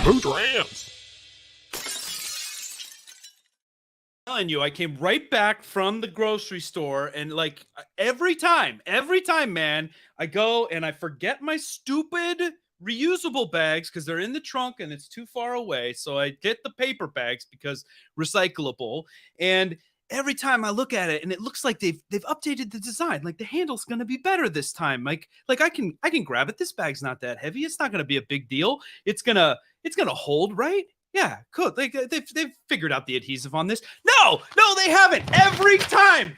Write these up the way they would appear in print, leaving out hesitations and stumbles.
PARTAAAAY. Telling you, I came right back from the grocery store, and like every time, man, I go and I forget my stupid reusable bags because they're in the trunk and it's too far away. So I get the paper bags because recyclable. And every time I look at it, and it looks like they've updated the design. Like the handle's gonna be better this time. Like I can grab it. This bag's not that heavy. It's not gonna be a big deal. It's gonna hold, right? Yeah, cool. They've figured out the adhesive on this. No, they haven't. Every time.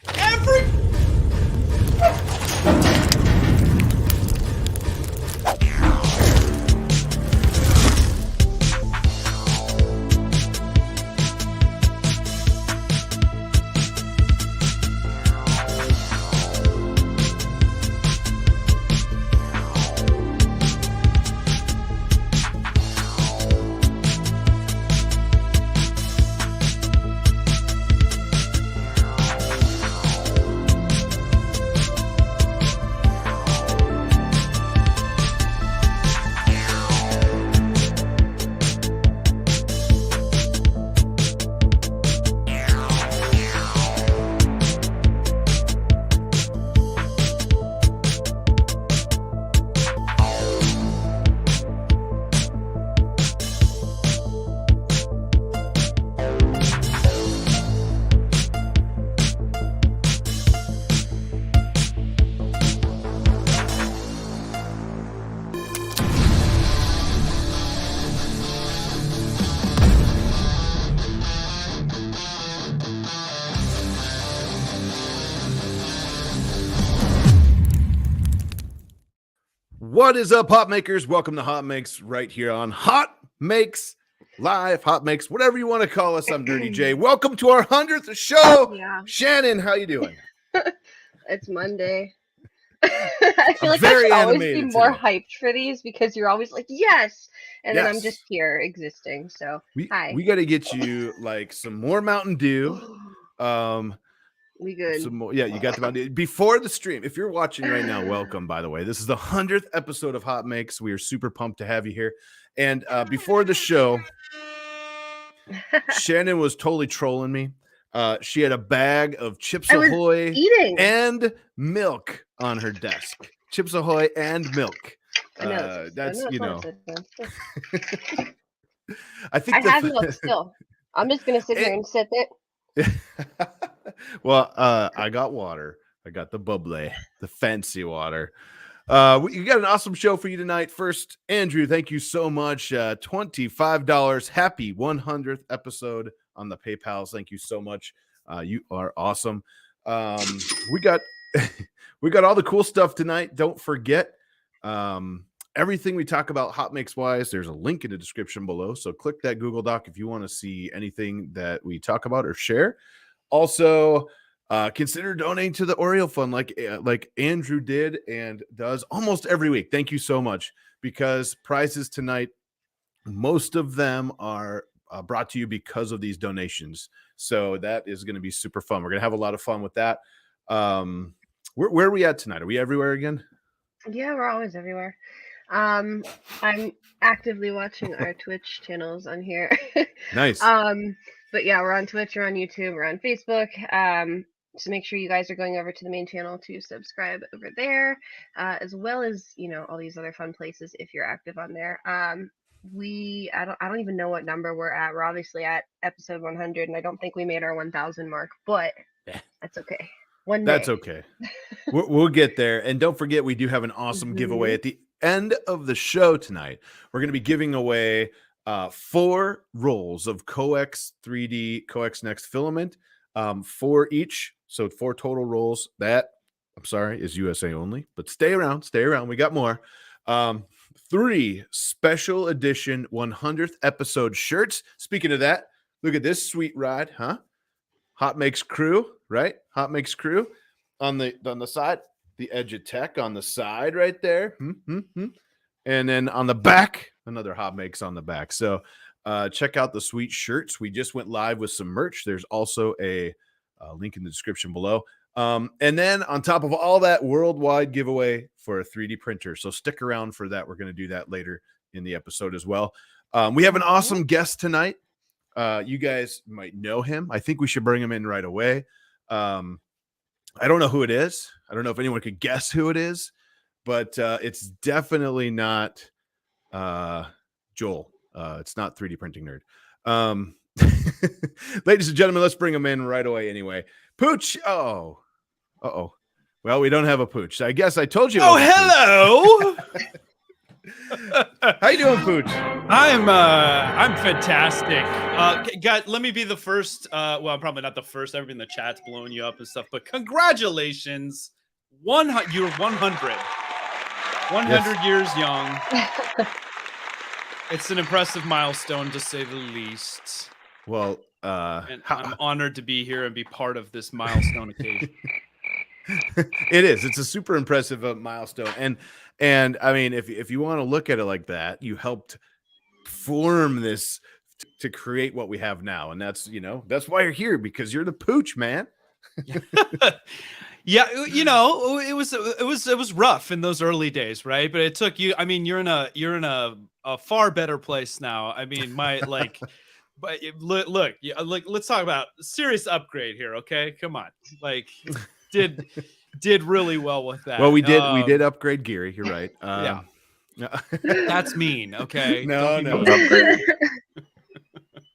What is up, HotMakers? Welcome to HotMakes right here on HotMakes Live, HotMakes, whatever you want to call us. I'm Dirty J. Welcome to our 100th show. Yeah. Shannon, how you doing? It's Monday. I feel like very I should always be animated more today. hyped for these because you're always like, yes. And then I'm Yes. just here existing. So, hi. We got to get you like some more Mountain Dew. We good. Some more, yeah, you got the Mountain Dew before the stream. If you're watching right now, welcome, by the way. This is the 100th episode of Hot Makes. We are super pumped to have you here. And before the show, Shannon was totally trolling me. She had a bag of Chips Ahoy eating and milk on her desk. Chips Ahoy and milk. That's, you know. I think I have milk still. I'm just going to sit here and sip it. Well, I got water. I got the bubbly, the fancy water. We got an awesome show for you tonight. First, Andrew, thank you so much. $25. Happy 100th episode on the PayPals. Thank you so much. You are awesome. We got all the cool stuff tonight. Don't forget everything we talk about Hot Makes wise. There's a link in the description below. So click that Google Doc if you want to see anything that we talk about or share. Also, consider donating to the Oreo Fund like Andrew did and does almost every week. Thank you so much, because prizes tonight, most of them are brought to you because of these donations. So that is going to be super fun. We're going to have a lot of fun with that. Where are we at tonight? Are we everywhere again? Yeah, we're always everywhere. I'm actively watching our Twitch channels on here. Nice. But yeah, we're on Twitch, we're on YouTube, we're on Facebook. So make sure you guys are going over to the main channel to subscribe over there, as well as, you know, all these other fun places if you're active on there. I don't even know what number we're at. We're obviously at episode 100, and I don't think we made our 1,000 mark, but that's okay. One day. That's okay. We'll get there. And don't forget, we do have an awesome giveaway at the end of the show tonight. We're going to be giving away 4 rolls of Coex 3D Coex Next filament, 4 each. So 4 total rolls. That, I'm sorry, is USA only, but stay around. We got more. 3 special edition 100th episode shirts. Speaking of that, look at this sweet ride, huh? Hot Makes crew, right? Hot Makes crew on the side, the Edge of Tech on the side right there. And then on the back, another Hot Makes on the back. So check out the sweet shirts. We just went live with some merch. There's also a link in the description below. And then on top of all that, worldwide giveaway for a 3D printer. So stick around for that. We're going to do that later in the episode as well. We have an awesome guest tonight. You guys might know him. I think we should bring him in right away. I don't know who it is. I don't know if anyone could guess who it is, but it's definitely not Joel. It's not 3D printing nerd. Ladies and gentlemen, let's bring him in right away anyway. Pooch. Oh. Uh-oh. Well, we don't have a Pooch. I guess I told you. Oh, hello. How you doing, Pooch? I'm fantastic. God, let me be the first. Well, I'm probably not the first. Everybody in the chat's blowing you up and stuff, but congratulations. You're 100. 100 years young. It's an impressive milestone, to say the least. Well, and I'm honored to be here and be part of this milestone occasion. It is. It's a super impressive milestone, and I mean, if you want to look at it like that, you helped form this to create what we have now, and that's why you're here, because you're the Pooch, man. Yeah, it was rough in those early days, right? But it took you. I mean, you're in a far better place now. I mean, but look, let's talk about serious upgrade here, okay? Come on, did really well with that. Well, we did upgrade Geary. You're right. Yeah, that's mean. Okay, no.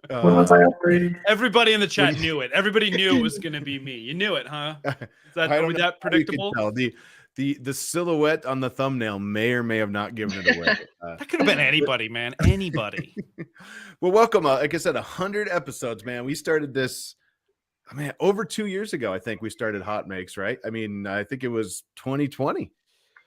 When was I upgrading? Everybody in the chat knew it. Everybody knew it was going to be me. You knew it, huh? Are we that predictable? The silhouette on the thumbnail may or may have not given it away. That could have been anybody, man. Anybody. Well, welcome. Like I said, 100 episodes, man. We started this, over 2 years ago. I think we started HotMakes, right? I mean, I think it was 2020,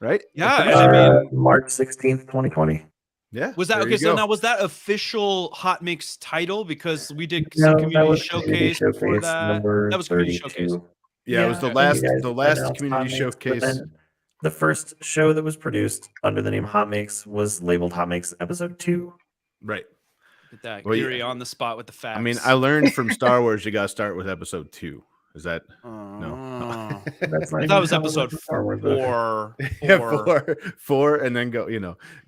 right? Yeah. March 16th, 2020. Yeah. Was that okay? So now, was that official HotMakes title? Because we did some community showcase before that. That was community showcase. Yeah, it was the last community showcase. The first show that was produced under the name HotMakes was labeled HotMakes Episode 2. Right. Look at that. Geary on the spot with the facts. I mean, I learned from Star Wars you got to start with Episode 2. Is that no? That's not that was Episode 4. Yeah, 4, and then go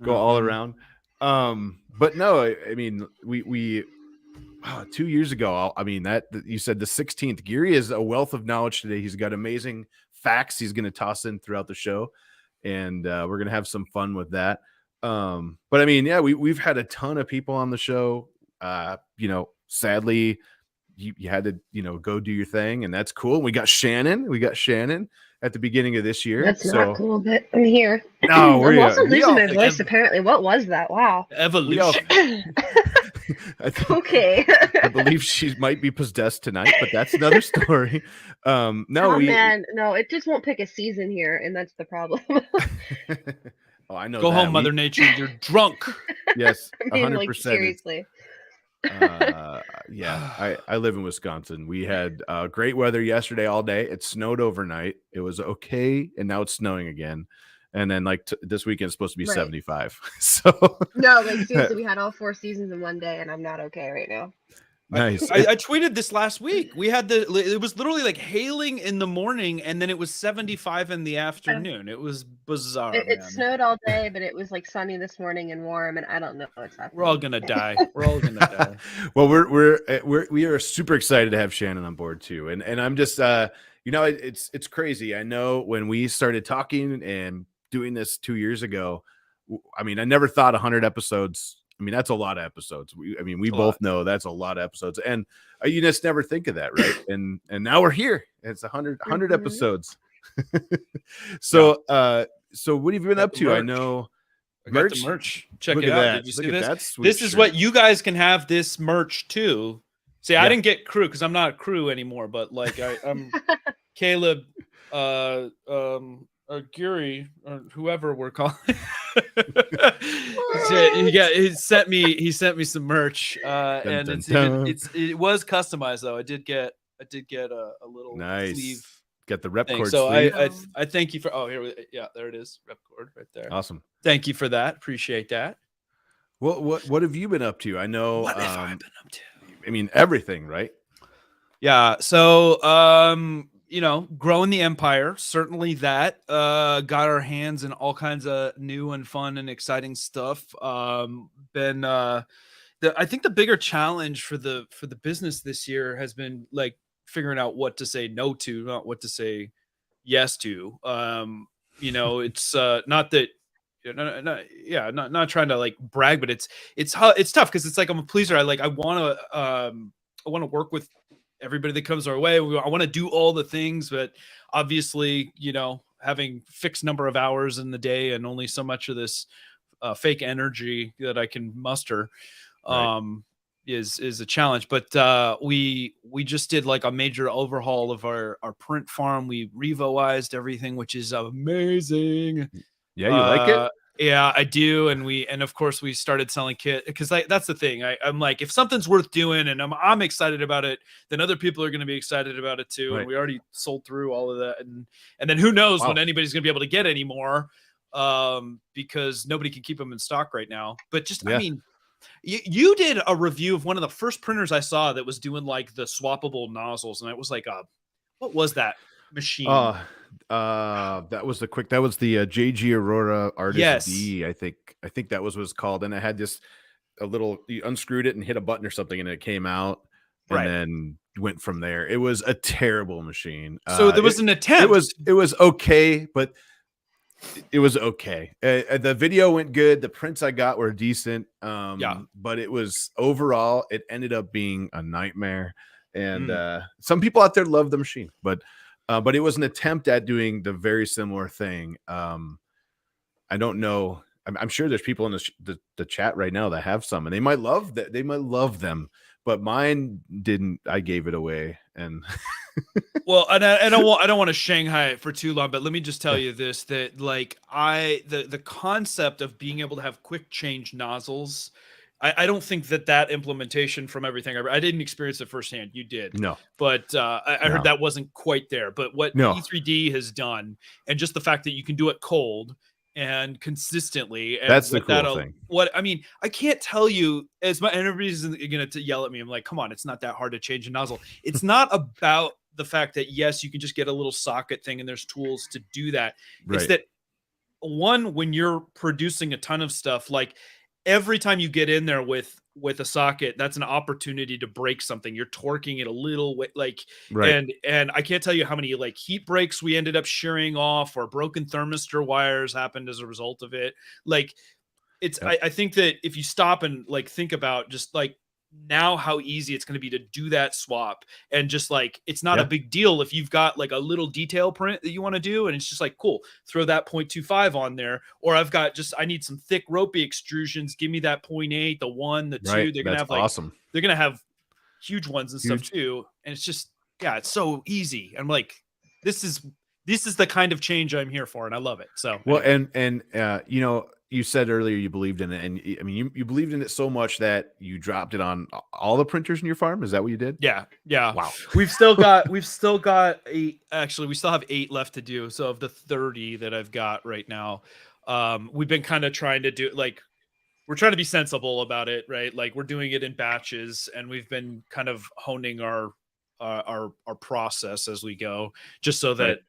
all around. But no, I mean, we 2 years ago, I mean, that you said the 16th. Geary is a wealth of knowledge today. He's got amazing facts he's going to toss in throughout the show, and we're going to have some fun with that. But I mean, yeah, we've had a ton of people on the show. Sadly, you had to go do your thing, and that's cool. We got Shannon at the beginning of this year. That's not cool, but I'm here. No, I'm also losing my voice. Apparently, what was that? Wow. Evolution. Okay. I believe she might be possessed tonight, but that's another story. No, it just won't pick a season here, and that's the problem. Oh, I know. Go home, Mother Nature. You're drunk. Yes, I mean, 100%. Seriously. Yeah, I live in Wisconsin. We had great weather yesterday all day. It snowed overnight. It was okay, and now it's snowing again. And then this weekend is supposed to be 75. So no, seriously, we had all 4 seasons in one day, and I'm not okay right now. Nice. I tweeted this last week. We had it was literally hailing in the morning, and then it was 75 in the afternoon. It was bizarre. It snowed all day, but it was sunny this morning and warm, and I don't know what's happening. We're all gonna die. We're all gonna die. Well, we are super excited to have Shannon on board too, and I'm just it's crazy. I know when we started talking and doing this 2 years ago, I mean, I never thought 100 episodes. I mean, that's a lot of episodes. We both know that's a lot of episodes, and you just never think of that, right? And now we're here. It's 100 episodes. So what have you been up to? I know I got the merch. Check Look it at out. that. Did you see Look at this? that sweet This is shirt. what you guys can have this merch too. See, I didn't get crew because I'm not a crew anymore, but I'm Caleb, Geary, or whoever we're calling. He sent me some merch, and it was customized though. I did get a little nice sleeve. Got the rep cord. So sleeve. I thank you for. Oh, there it is. Rep cord right there. Awesome. Thank you for that. Appreciate that. What have you been up to? I know. What have I been up to? I mean, everything, right? Yeah. So you know, growing the empire, certainly that. Got our hands in all kinds of new and fun and exciting stuff. Been I think the bigger challenge for the business this year has been like figuring out what to say no to, not what to say yes to. You know, it's not that yeah, not trying to like brag, but it's tough because it's like I'm a pleaser. I want to work with everybody that comes our way. I want to do all the things, but obviously, you know, having fixed number of hours in the day and only so much of this fake energy that I can muster Right. is a challenge. But we just did like a major overhaul of our print farm. We revoized everything, which is amazing. Yeah, you like it? Yeah, I do. And of course we started selling kit because that's the thing. I'm like, if something's worth doing and I'm excited about it, then other people are going to be excited about it too. Right. And we already sold through all of that. And then who knows Wow. when anybody's going to be able to get any more because nobody can keep them in stock right now. But just, Yeah. I mean, you did a review of one of the first printers I saw that was doing like the swappable nozzles. And it was like, what was that machine? That was the JG Aurora Artist Yes. D. I think that was what it's called. And it had a little, you unscrewed it and hit a button or something and it came out and Right. then went from there. It was a terrible machine. So there was an attempt. It was okay, but it was okay. The video went good. The prints I got were decent. Yeah. But it was overall, it ended up being a nightmare. And some people out there love the machine, but it was an attempt at doing the very similar thing. I don't know. I'm sure there's people in the chat right now that have some, and they might love that. They might love them, but mine didn't. I gave it away, and well, and I don't want to Shanghai it for too long, but let me just tell you this: that like the concept of being able to have quick change nozzles. I don't think that implementation from everything I didn't experience it firsthand. You did. No. But I heard that wasn't quite there. But what E3D has done, and just the fact that you can do it cold and consistently, and that's the cool thing. What I mean, I can't tell you as much. And everybody's going to yell at me. I'm like, come on, it's not that hard to change a nozzle. It's not about the fact that yes, you can just get a little socket thing, and there's tools to do that. Right. It's that one when you're producing a ton of stuff, like. Every time you get in there with a socket, that's an opportunity to break something. You're torquing it a little way, like, right. And I can't tell you how many like heat breaks we ended up shearing off, or broken thermistor wires happened as a result of it. Like, it's I think that if you stop and like think about just like now how easy it's going to be to do that swap, and just like it's not a big deal if you've got like a little detail print that you want to do, and it's just like cool, throw that 0.25 on there, or I need some thick ropey extrusions, give me that 0.8, the 1, the 2. They're gonna have like awesome. They're gonna have huge ones and stuff too, and it's just it's so easy. I'm like, this is the kind of change I'm here for, and I love it. So well, and you know, you said earlier you believed in it, and I mean you believed in it so much that you dropped it on all the printers in your farm. Is that what you did? Yeah. Wow. We've still got 8. Actually, we still have 8 left to do. So of the 30 that I've got right now, we've been kind of trying to do like we're trying to be sensible about it, right? Like we're doing it in batches, and we've been kind of honing our process as we go, just so that.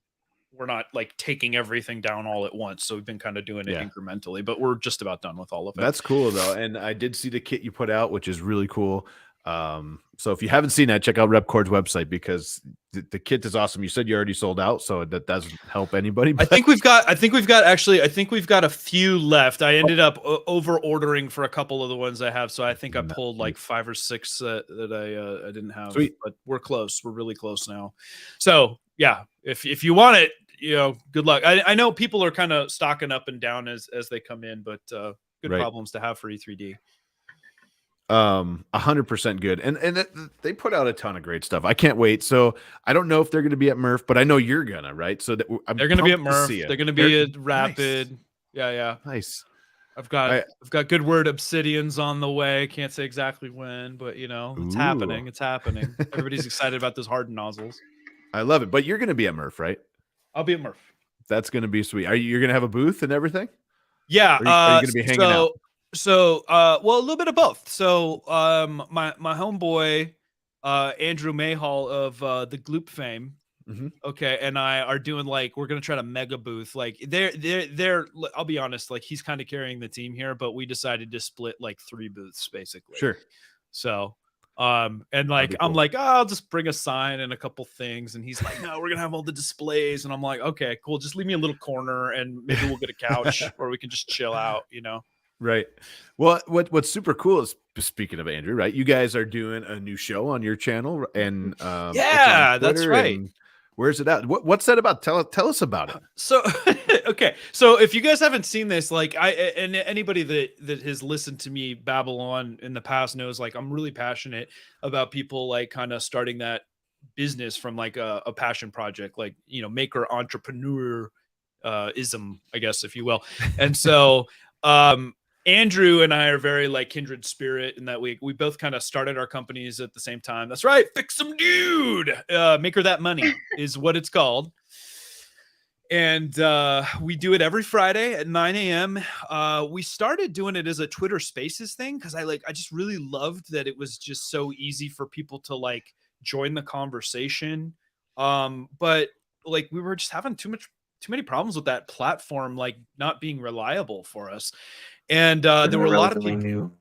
We're not like taking everything down all at once. So we've been kind of doing it incrementally, but we're just about done with all of it. That's cool though. And I did see the kit you put out, which is really cool. So if you haven't seen that, check out Repcord's website because the kit is awesome. You said you already sold out, so that doesn't help anybody. I think we've got a few left. I ended up over ordering for a couple of the ones I have. So I think I pulled like 5 or 6 that I didn't have. Sweet. But we're close. We're really close now. So yeah, if you want it, you know, good luck. I know people are kind of stocking up and down as they come in, but good problems to have for E3D. 100% good. And they put out a ton of great stuff. I can't wait. So I don't know if they're going to be at Murph, but I know you're gonna, right? So they're going to be at Murph. They're going to be at Rapid. Nice. Yeah. Nice. I've got good word Obsidian's on the way. Can't say exactly when, but you know, it's happening. It's happening. Everybody's excited about those hardened nozzles. I love it. But you're going to be at Murph, right? I'll be at Murph. That's going to be sweet. You're going to have a booth and everything? Yeah. Are you going to be hanging out? So, well, a little bit of both. So, my homeboy, Andrew Mayhall of the Gloop fame, okay, and I are doing like we're gonna try to mega booth. Like they're I'll be honest, like he's kind of carrying the team here, but we decided to split like 3 booths basically. Sure. So and like I'm like, oh, I'll just bring a sign and a couple things, and he's like, no, we're gonna have all the displays, and I'm like, okay, cool, just leave me a little corner and maybe we'll get a couch where we can just chill out, you know. Right. Well, what's super cool is, speaking of Andrew, right? You guys are doing a new show on your channel, and yeah, that's right. Where's it at? What's that about? Tell us about it. So, okay. So if you guys haven't seen this, like and anybody that has listened to me babble on in the past knows, like, I'm really passionate about people like kind of starting that business from like a passion project, like, you know, maker entrepreneur ism, I guess, if you will. And so, Andrew and I are very like kindred spirit in that we both kind of started our companies at the same time. That's right. Fix some dude. Maker That Money is what it's called. And we do it every Friday at 9 a.m. We started doing it as a Twitter Spaces thing because I just really loved that it was just so easy for people to like join the conversation. But like we were just having too many problems with that platform, like not being reliable for us. And there were a lot of people. New.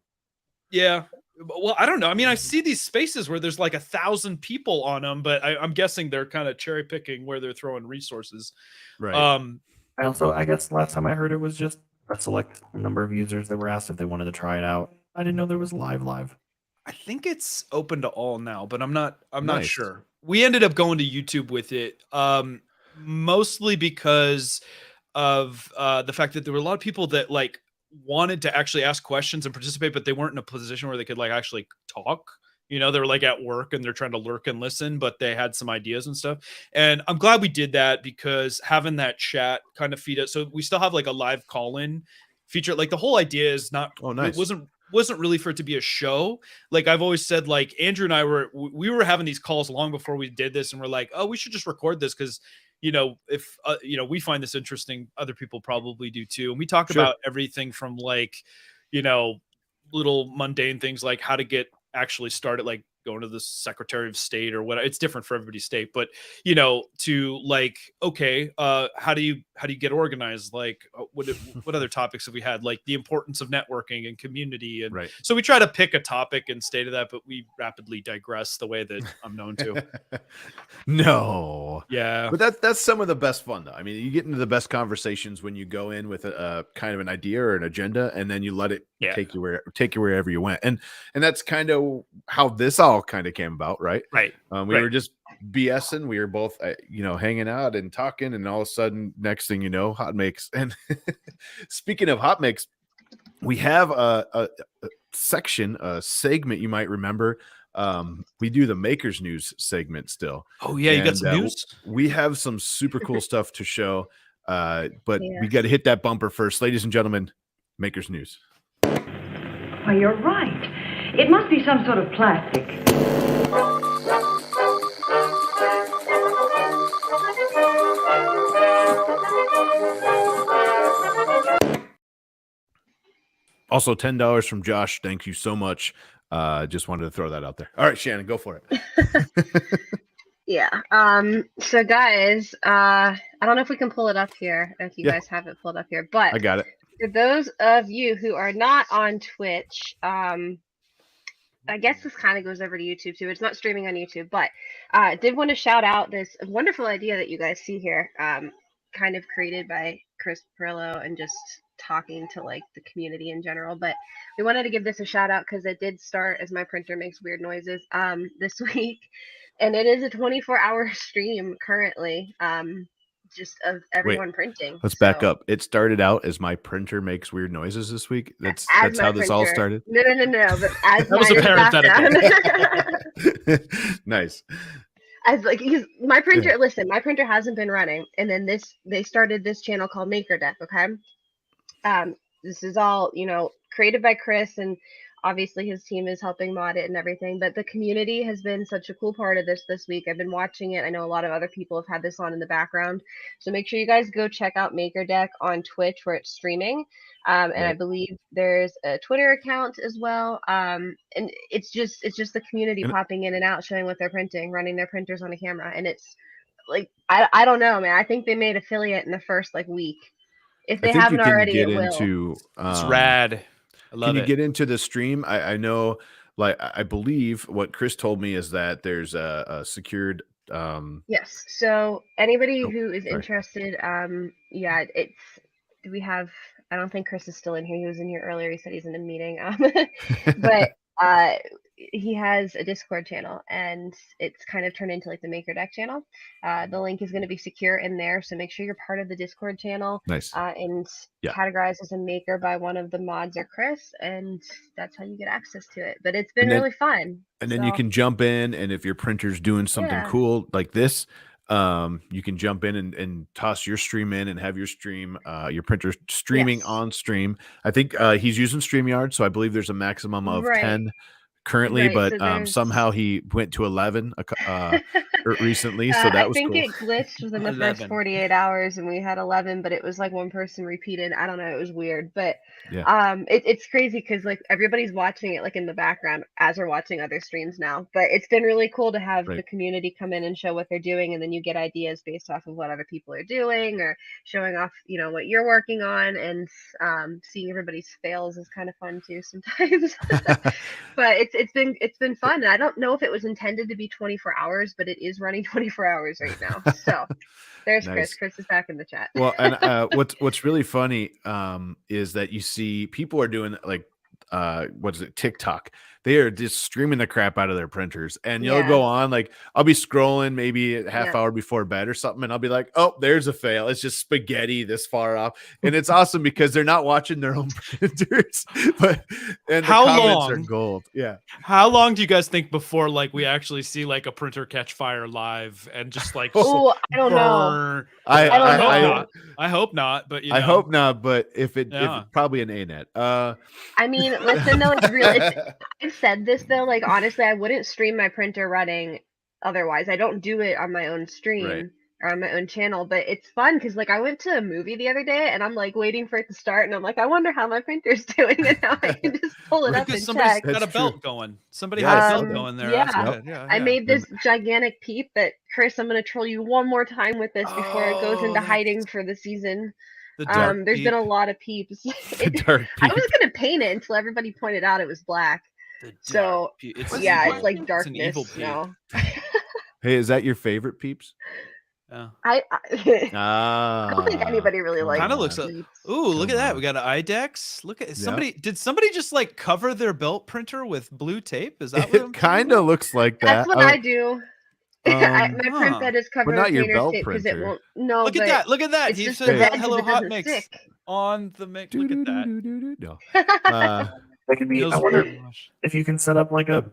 Yeah. Well, I don't know. I mean, I see these spaces where there's like 1,000 people on them, but I'm guessing they're kind of cherry picking where they're throwing resources. Right. I guess last time I heard it was just a select number of users that were asked if they wanted to try it out. I didn't know there was live. I think it's open to all now, but I'm not Nice. sure. We ended up going to YouTube with it, mostly because of the fact that there were a lot of people that like wanted to actually ask questions and participate, but they weren't in a position where they could like actually talk. You know, they were like at work and they're trying to lurk and listen, but they had some ideas and stuff. And I'm glad we did that because having that chat kind of feed it. So we still have like a live call-in feature. Like the whole idea is not, nice. It wasn't really for it to be a show. Like I've always said, like Andrew and I we were having these calls long before we did this, and we're like, oh, we should just record this because, you know, if you know, we find this interesting, other people probably do too. And we talk about everything from like, you know, little mundane things like how to get actually started, like going to the Secretary of State or what. It's different for everybody's state, but you know, to like, okay, how do you get organized? Like what other topics have we had? Like the importance of networking and community. And right. So we try to pick a topic and stay to that, but we rapidly digress the way that I'm known to. No. Yeah. But that's some of the best fun though. I mean, you get into the best conversations when you go in with a kind of an idea or an agenda, and then you let it take you wherever you went. And that's kind of how this all kind of came about, right? Right. We were just BSing. We were both, you know, hanging out and talking, and all of a sudden, next thing you know, HotMakes. And speaking of HotMakes, we have a section, a segment you might remember. We do the Makers News segment still. Oh yeah, you got some news? We have some super cool stuff to show, but we got to hit that bumper first. Ladies and gentlemen, Makers News. Why, you're right. It must be some sort of plastic. Also, $10 from Josh. Thank you so much. Just wanted to throw that out there. All right, Shannon, go for it. Yeah. So guys, I don't know if we can pull it up here, if you guys have it pulled up here, but I got it. For those of you who are not on Twitch, I guess this kind of goes over to YouTube too. It's not streaming on YouTube, but I did want to shout out this wonderful idea that you guys see here, kind of created by Chris Perillo and just talking to like the community in general. But we wanted to give this a shout out because it did start as my printer makes weird noises this week, and it is a 24-hour stream currently. Just of everyone printing. Let's back up. It started out as my printer makes weird noises this week. That's how this all started. No. But as that was a parenthetical. Nice. As like my printer, listen, my printer hasn't been running, and then they started this channel called Maker Deck. Okay, this is all created by Chris, and obviously his team is helping mod it and everything, but the community has been such a cool part of this week. I've been watching it. I know a lot of other people have had this on in the background, so make sure you guys go check out Maker Deck on Twitch where it's streaming, and I believe there's a Twitter account as well, and it's just the community popping in and out, showing what they're printing, running their printers on a camera, and it's like I don't know, man. I think they made affiliate in the first like week. If I they think haven't you can already, get it will. into It's rad. I love can you it. get into the stream? I know, like I believe what Chris told me is that there's a secured Yes. So anybody oh, who is sorry. interested, yeah, it's do we have I don't think Chris is still in here. He was in here earlier. He said he's in a meeting. But he has a Discord channel and it's kind of turned into like the Maker Deck channel. The link is going to be secure in there, so make sure you're part of the Discord channel. Nice. And Yeah. categorized as a maker by one of the mods or Chris, and that's how you get access to it. But it's been And then- really fun. And then you can jump in, and if your printer's doing something Yeah. cool like this, you can jump in and toss your stream in and have your stream, your printer streaming Yes. on stream. I think he's using StreamYard, so I believe there's a maximum of Right. 10 currently, Right, but so there's- somehow he went to 11 recently, so that I was think cool. it glitched within the 11. first 48 hours, and we had 11, but it was like one person repeated. I don't know, it was weird, but Yeah. it's crazy because like everybody's watching it like in the background as we're watching other streams now. But it's been really cool to have Right. the community come in and show what they're doing, and then you get ideas based off of what other people are doing or showing off, you know, what you're working on, and seeing everybody's fails is kind of fun too sometimes. But it's been fun. And I don't know if it was intended to be 24 hours, but it is running 24 hours right now. So there's Nice. Chris. Chris is back in the chat. Well, and what's really funny is that you see people are doing like what is it, TikTok. They are just streaming the crap out of their printers, and you'll Yeah. go on, like I'll be scrolling maybe a half Yeah. hour before bed or something, and I'll be like, oh, there's a fail. It's just spaghetti this far off, and it's awesome because they're not watching their own printers, but and How the comments are long? gold. Yeah. How long do you guys think before like we actually see like a printer catch fire live and just like Oh, I don't know. burn? I don't hope know. not. I hope not, but you know. I hope not, but if Yeah. probably an ANET. I mean, listen though, it's real. I've said this though, like honestly, I wouldn't stream my printer running otherwise. I don't do it on my own stream Right. or on my own channel, but it's fun because like I went to a movie the other day and I'm like waiting for it to start and I'm like, I wonder how my printer's doing, and now I can just pull it up Because and somebody's check. got a That's belt true. going. Somebody Yes. had a belt going there. That's Yeah. good. Yeah, I yeah. made this gigantic peep that Chris, I'm gonna troll you one more time with this before it goes Oh, into that's- hiding for the season. the dark There's been a peep. lot of peeps. The dark I peep. was gonna paint it until everybody pointed out it was black. The So dark peep. It's yeah, evil. it's like It's an evil darkness peep. now. Hey, is that your favorite peeps? Yeah. I Ah, don't think anybody really come likes Kinda looks on. like- peeps. Ooh, look at Come that. on. We got an IDEX. Look at Yeah. somebody. Did somebody just like cover their belt printer with blue tape? Is that what It kind of looks like that. That's what I do. My print Huh. bed is covered not with your painter's belt tape because it printer. won't. No, Look at but that. Look at that. it's He just said the veg hello that hot doesn't mix stick. on the mix. Look at that. No. Uh, That could be. Feels I wonder very much- if you can set up like a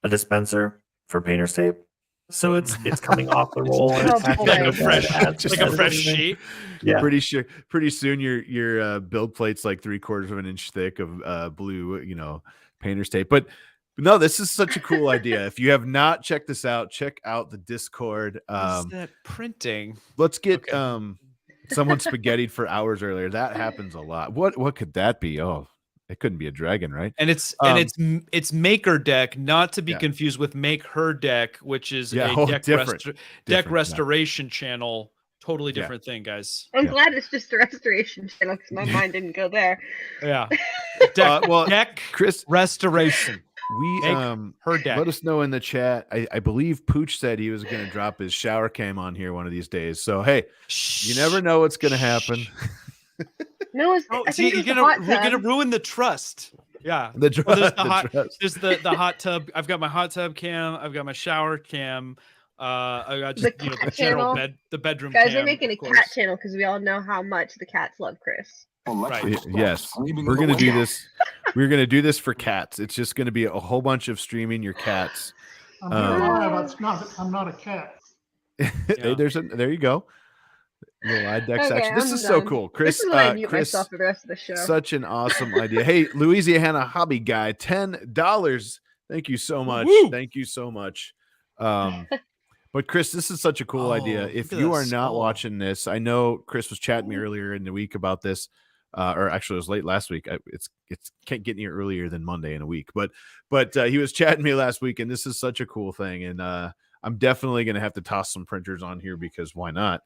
dispenser for painter's tape, so it's coming off the roll and Oh, it's boy. like a Like fresh, just like a as fresh everything. sheet. Yeah. pretty soon your build plate's like 3/4 of an inch thick of blue, painter's tape. But no, this is such a cool idea. If you have not checked this out, check out the Discord. Is that printing? Let's get Okay. someone spaghettied for hours earlier. That happens a lot. What could that be? Oh, it couldn't be a dragon, right? And it's Maker Deck, not to be Yeah. confused with Make Her Deck, which is Yeah, a oh, deck different. deck Different, yeah. restoration channel. Totally Yeah. different thing, guys. I'm Yeah. glad it's just a restoration channel because my mind didn't go there. Yeah. Deck, Well, deck Chris, restoration. we Make her deck. let us know in the chat. I believe Pooch said he was going to drop his shower cam on here one of these days. So hey, you never know what's going to happen. No, it's, Oh, I see, think you're it's the gonna hot you're gonna tub. ruin the trust. Yeah. The Well, there's the the hot. trust. There's the hot tub. I've got my hot tub cam. I've got my shower cam. I got The just the cat general channel. the bedroom Guys, cam. we're making a of cat course. channel because we all know how much the cats love Chris. Right. Yes, we're going to do this. We're going to do this for cats. It's just going to be a whole bunch of streaming your cats. I'm not a cat. Hey, there you go. Little IDEX Okay, action. This I'm is so done. cool, Chris. This is when I mute Chris, myself for the rest of the show. such an awesome idea. Hey, Louisiana hobby guy, $10. Thank you so much. Woo! Thank you so much. But Chris, this is such a cool idea. Oh, If look at you that are not skull. watching this, I know Chris was chatting me earlier in the week about this, or actually it was late last week. It's can't get any earlier than Monday in a week, but he was chatting me last week, and this is such a cool thing. And I'm definitely going to have to toss some printers on here because why not?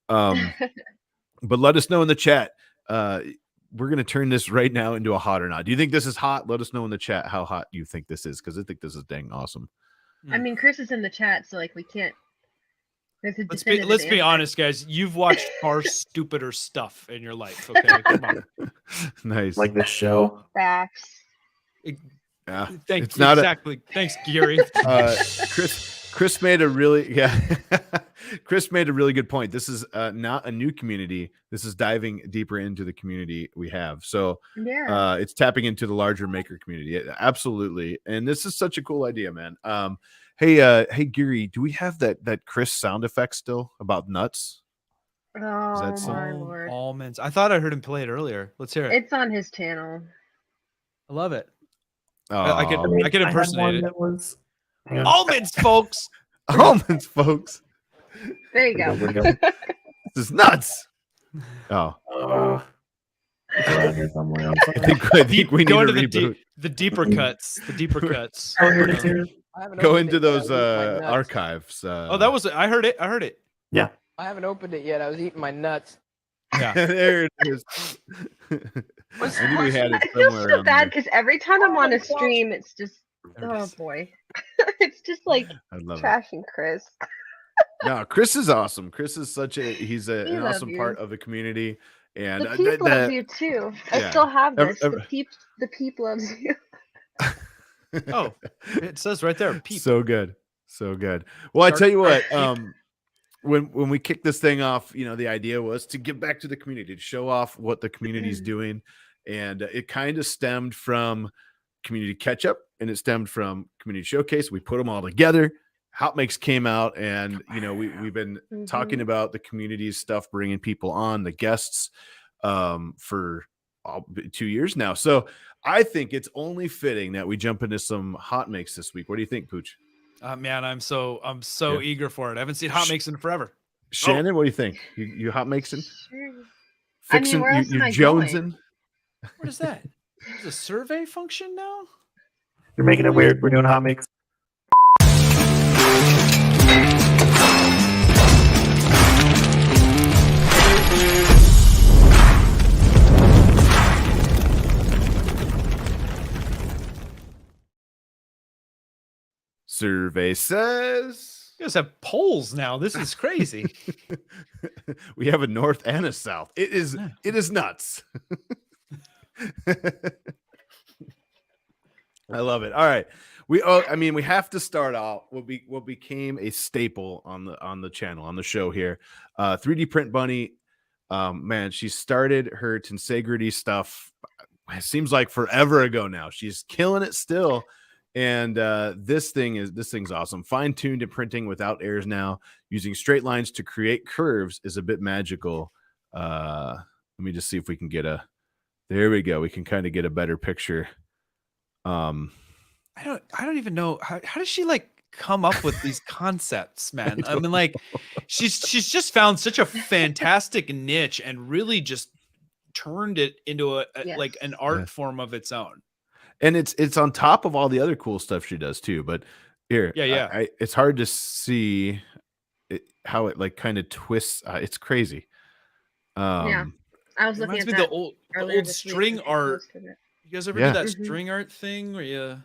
But let us know in the chat. We're going to turn this right now into a hot or not. Do you think this is hot? Let us know in the chat how hot you think this is, because I think this is dang awesome. I mean, Chris is in the chat, so like we can't. Let's be honest, guys. You've watched far stupider stuff in your life. Okay, come on. Nice. Like this show. Facts. Yeah, Thanks. it's not exactly. Thanks, Gary. Chris made a really Chris made a really good point. This is not a new community. This is diving deeper into the community we have. So yeah, it's tapping into the larger maker community. Absolutely. And this is such a cool idea, man. Hey Gary, do we have that Chris sound effect still about nuts? Oh that my lord. Almonds. I thought I heard him play it earlier. Let's hear it. It's on his channel. I love it. I I can impersonate it. That was Almonds, folks. Almonds, folks. There you go. This is nuts. Oh, around here somewhere. I'm I think we need Go to into reboot. the deeper cuts. The deeper cuts. Oh, here it is. Here. Go into those archives. Oh, that was. I heard it. Yeah. I haven't opened it yet. I was eating my nuts. Yeah. There it is. I knew we had it I feel somewhere so around bad there. because every time I'm on a stream, it's just There it oh is. boy, it's just like I love it. trashing Chris. No, Chris is awesome. Chris is he's We an love awesome you. part of the community, and The peep loves you too. I yeah. still have this. Ev- The peep loves you. Oh, it says right there. Peep. so good. Well, I Dark tell you what, peep. when we kicked this thing off, the idea was to give back to the community, to show off what the community's doing, and it kind of stemmed from community catch up, and it stemmed from community showcase. We put them all together. HotMakes came out, and we've been talking about the community's stuff, bringing people on, the guests, for 2 years now. So I think it's only fitting that we jump into some HotMakes this week. What do you think, Pooch? Man, I'm so Yeah. eager for it. I haven't seen HotMakes in forever. Shannon, what do you think? You HotMakesing? Sure. Fixing? where else am You I jonesing? What is that? There's a survey function now? You're making it weird. We're doing hot mix. Survey says You guys have polls now. This is crazy. we have a north and a south. It is nuts. I love it. All right. We have to start out what became a staple on the channel, on the show here. 3D Print Bunny. Man, she started her tensegrity stuff. It seems like forever ago now. She's killing it still. And this thing's awesome. Fine-tuned and printing without errors now. Using straight lines to create curves is a bit magical. Let me just see if we can get there we go. We can kind of get a better picture. I don't even know how does she like come up with these concepts, man? I mean, like she's just found such a fantastic niche and really just turned it into like an art form of its own. And it's on top of all the other cool stuff she does too. But here, it's hard to see how it like kind of twists. It's crazy. Yeah, I was looking at me that the old earlier this week string when I art. posted it. You guys ever do that Mhm. string art thing where you,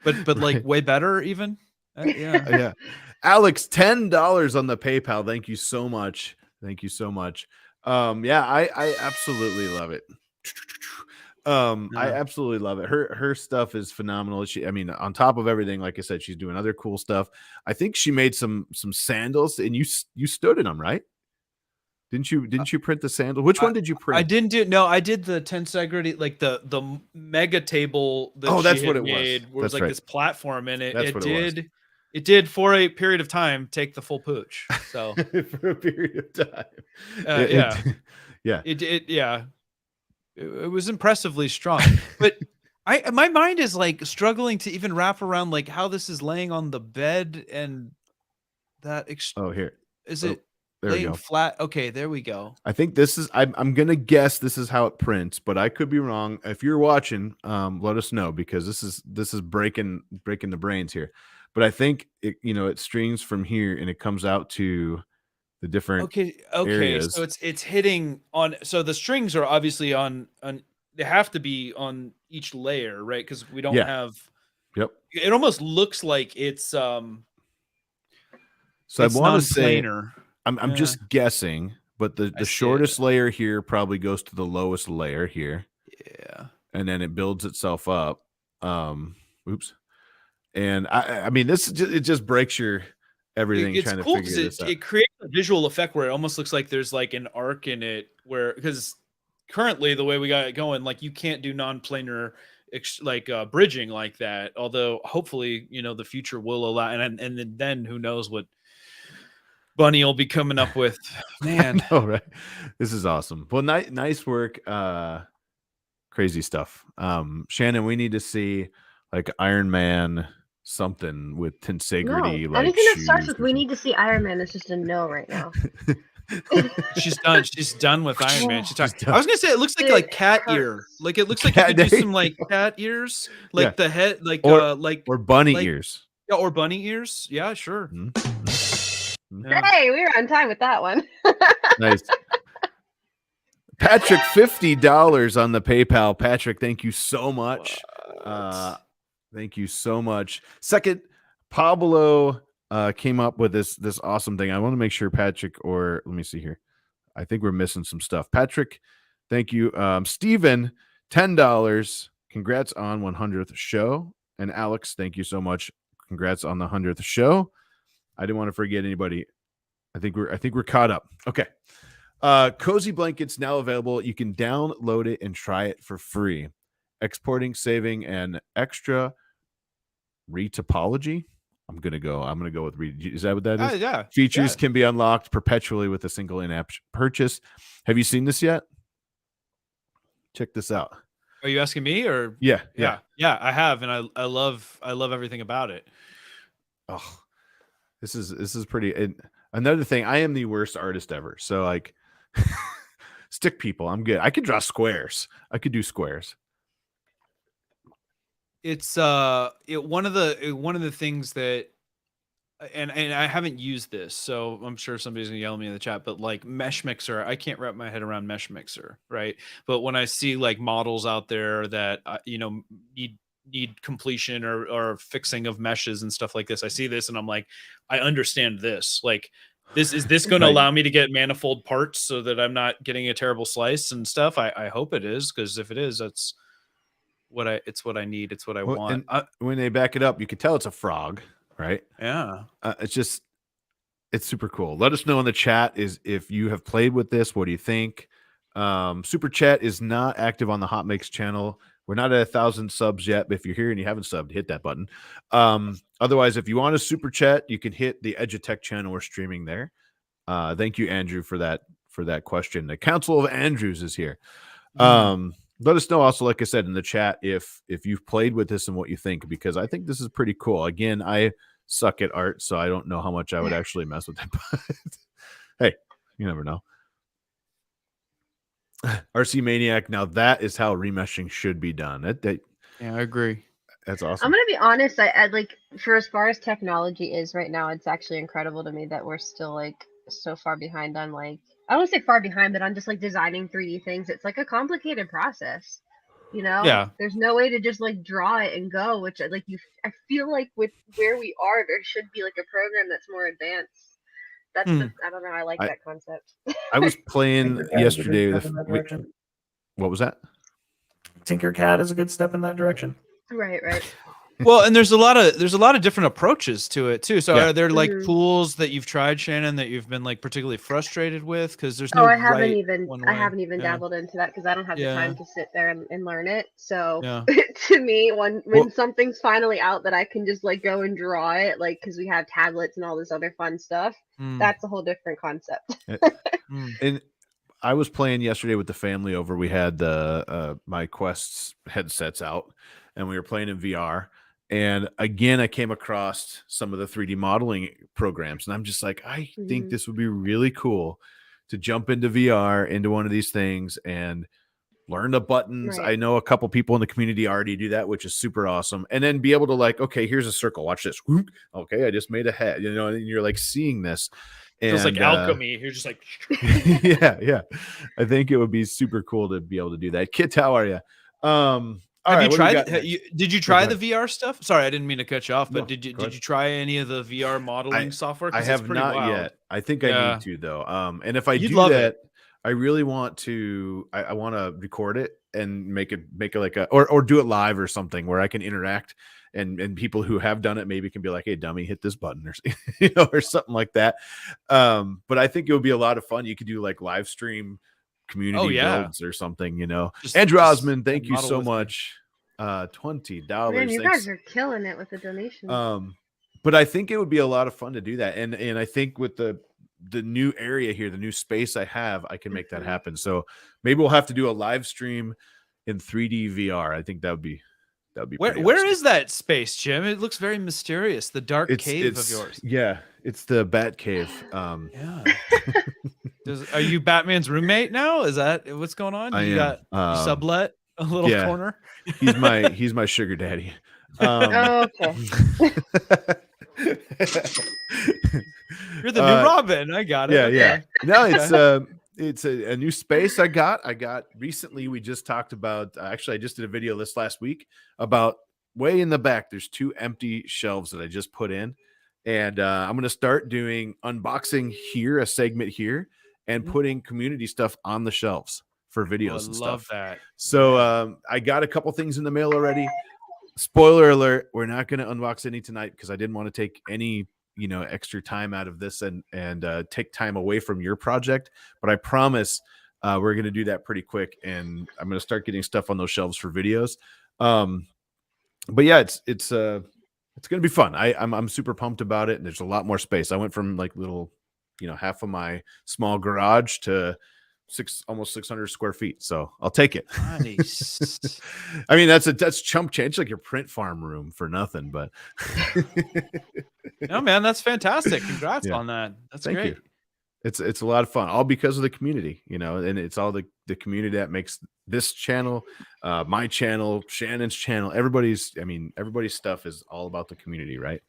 but like way better even? Yeah. Yeah. Alex, $10 on the PayPal. Thank you so much. Thank you so much. I absolutely love it. I absolutely love it. Her stuff is phenomenal. On top of everything, like I said, she's doing other cool stuff. I think she made some sandals, and you stood in them, right? Didn't you print the sandal? Which one did you print? I didn't do I did the tensegrity, like the mega table that that's she what had it was. made, where it was That's like right. this platform, and That's it what it was. did it did for a period of time take the full pooch. So For a period of time. yeah. It was impressively strong. But my mind is like struggling to even wrap around like how this is laying on the bed, and that Here. is it There we laying go. flat? Okay, there we go. I think this is I'm gonna guess this is how it prints, but I could be wrong. If you're watching, let us know, because this is breaking the brains here. but I think it, it streams from here and it comes out to the different Okay. areas. So it's hitting on. So the strings are obviously on. They have to be on each layer, right? Because we don't have. Yep. It almost looks like it's So it's I want to say non-planar. I'm just guessing, but the shortest layer here probably goes to the lowest layer here. Yeah. And then it builds itself up. Oops. And I mean, it just breaks your everything It's trying to cool figure because this out. it creates a visual effect where it almost looks like there's like an arc in it where, because currently the way we got it going, like you can't do non-planar bridging like that. Although hopefully, the future will allow, and then who knows what Bunny will be coming up with. Man. All right. This is awesome. Well, nice work. Crazy stuff. Shannon, we need to see like Iron Man something with tensegrity. No, like anything that starts shoes with or "we need to see Iron Man" is just a no right now. She's done with Iron Man. She's I done. was gonna say it looks like cat ear. Like it looks like you Cat could do ear. some like cat ears, like Yeah. the head, or bunny like- ears. yeah, or bunny ears. Yeah, sure. Mhm. Yeah. Hey, we were on time with that one. Nice. Patrick, $50 on the PayPal. Patrick, thank you so much. Thank you so much. Second, Pablo came up with this awesome thing. I want to make sure Patrick, or let me see here. I think we're missing some stuff. Patrick, thank you. Steven, $10. Congrats on 100th show. And Alex, thank you so much. Congrats on the 100th show. I didn't want to forget anybody. I think we're caught up. Okay. Cozy Blankets now available. You can download it and try it for free. Exporting, saving, and extra retopology. I'm gonna go with is that what that is? Yeah. Features can be unlocked perpetually with a single in-app purchase. Have you seen this yet? Check this out. Are you asking me or? Yeah. Yeah, I have, and I love everything about it. Oh, this is pretty. And another thing, I am the worst artist ever. So like, stick people, I'm good. I could draw squares. I could do squares. It's one of the things that, and I haven't used this, so I'm sure somebody's gonna yell at me in the chat, but like Mesh Mixer, I can't wrap my head around Mesh Mixer, right? But when I see like models out there that need completion or fixing of meshes and stuff like this, I see this and I'm like, I understand this. Like, is this going to allow me to get manifold parts so that I'm not getting a terrible slice and stuff? I hope it is, because if it is, it's what I need. It's what I want. And when they back it up, you can tell it's a frog, right? Yeah. It's super cool. Let us know in the chat if you have played with this. What do you think? Super chat is not active on the HotMakes channel. We're not at 1,000 subs yet, but if you're here and you haven't subbed, hit that button. Otherwise, if you want a super chat, you can hit the Edutech channel. We're streaming there. Thank you, Andrew, for that question. The Council of Andrews is here. Let us know also, like I said, in the chat, if you've played with this and what you think, because I think this is pretty cool. Again, I suck at art, so I don't know how much I would actually mess with it. But hey, you never know. RC Maniac, now that is how remeshing should be done. Yeah, I agree. That's awesome. I'm gonna be honest. I like, for as far as technology is right now, it's actually incredible to me that we're still like so far behind on, like, I don't want to say far behind, but on just like designing 3D things. It's like a complicated process, Yeah. There's no way to just like draw it and go. Which I feel like with where we are, there should be like a program that's more advanced. That's I don't know. I like that concept. I was playing yesterday. What was that? Tinkercad is a good step in that direction. Right. Well, and there's a lot of different approaches to it too. So are there like Mhm. tools that you've tried, Shannon, that you've been like particularly frustrated with? Because there's no I haven't right even one I way. haven't even Yeah. dabbled into that because I don't have the Yeah. time to sit there and learn it. So Yeah. to me, when Well- something's finally out that I can just like go and draw it, like, because we have tablets and all this other fun stuff, that's a whole different concept. And I was playing yesterday with the family over. We had the my Quest headsets out, and we were playing in VR. And again, I came across some of the 3D modeling programs, and I'm just like, I think this would be really cool to jump into VR, into one of these things, and learn the buttons. Right. I know a couple people in the community already do that, which is super awesome. And then be able to like, okay, here's a circle. Watch this. Whoop. Okay, I just made a head. You know, and you're like seeing this. Feels like And, alchemy. You're just like, yeah. I think it would be super cool to be able to do that. Kit, how are you? All have right, you what do we tried? got next? Did you Go try ahead. the VR stuff? Sorry, I didn't mean to cut you off, but No, did you go ahead. try any of the VR modeling software? 'Cause I it's have pretty not wild. yet. I think I Yeah. need to though. And if I You'd do love that, it. I really want to. I want to record it and make it like a or do it live or something where I can interact and people who have done it maybe can be like, hey, dummy, hit this button or you know, or something like that. But I think it would be a lot of fun. You could do like live stream community yeah. builds or something. You know, Just- Andrew just Osmond, thank you model so with me. much. $20. Man, you Thanks. guys are killing it with the donations. But I think it would be a lot of fun to do that. And I think with the new area here, the new space I have, I can make that happen. So maybe we'll have to do a live stream in 3D VR. I think that would be Where pretty where awesome. is that space, Jim? It looks very mysterious. The dark cave of yours. Yeah, it's the Bat Cave. Yeah. Are you Batman's roommate now? Is that what's going on? I You am. got you sublet a little yeah. corner. he's my sugar daddy. Oh, okay. You're the new Robin. I got it. Yeah, Okay. yeah. No, it's a new space I got recently. We just talked about, actually I just did a video this last week about way in the back. There's 2 empty shelves that I just put in, and I'm going to start doing unboxing here, a segment here, and putting community stuff on the shelves for videos and love stuff. that. So I got a couple things in the mail already. Spoiler alert, we're not going to unbox any tonight because I didn't want to take any extra time out of this and take time away from your project. But I promise we're going to do that pretty quick, and I'm going to start getting stuff on those shelves for videos. But yeah, it's going to be fun. I'm super pumped about it, and there's a lot more space. I went from like little, half of my small garage to almost 600 square feet. So I'll take it. Nice. I mean, that's chump change, like your print farm room for nothing, but No, man, that's fantastic. Congrats Yeah. on that. That's Thank great. you. It's a lot of fun, all because of the community, and it's all the community that makes this channel, my channel, Shannon's channel, everybody's stuff is all about the community, right?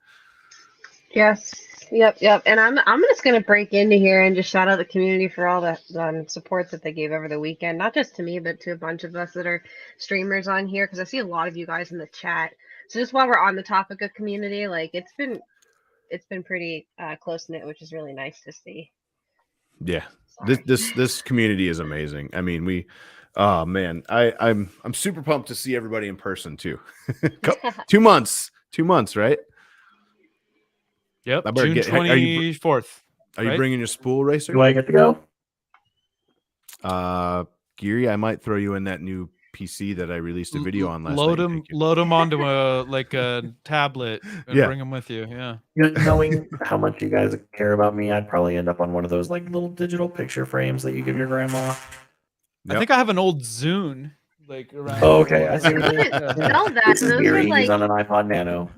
Yes. Yep. And I'm just gonna break into here and just shout out the community for all the support that they gave over the weekend, not just to me, but to a bunch of us that are streamers on here, because I see a lot of you guys in the chat. So just while we're on the topic of community, like it's been pretty close knit, which is really nice to see. Yeah. Sorry. This community is amazing. I mean, oh man, I'm super pumped to see everybody in person too. 2 months, right? Yep. I better June get- are you- 24th. Are you Right? bringing your spool racer? Do I get to go? Geary, I might throw you in that new PC that I released a video on last Load night. them, load them onto a tablet and Yeah. bring them with you. Yeah. Knowing how much you guys care about me, I'd probably end up on one of those like little digital picture frames that you give your grandma. I think I have an old Zune like around. Oh, okay. I see. You didn't sell that. This is Those Gary. are He's like on an iPod Nano.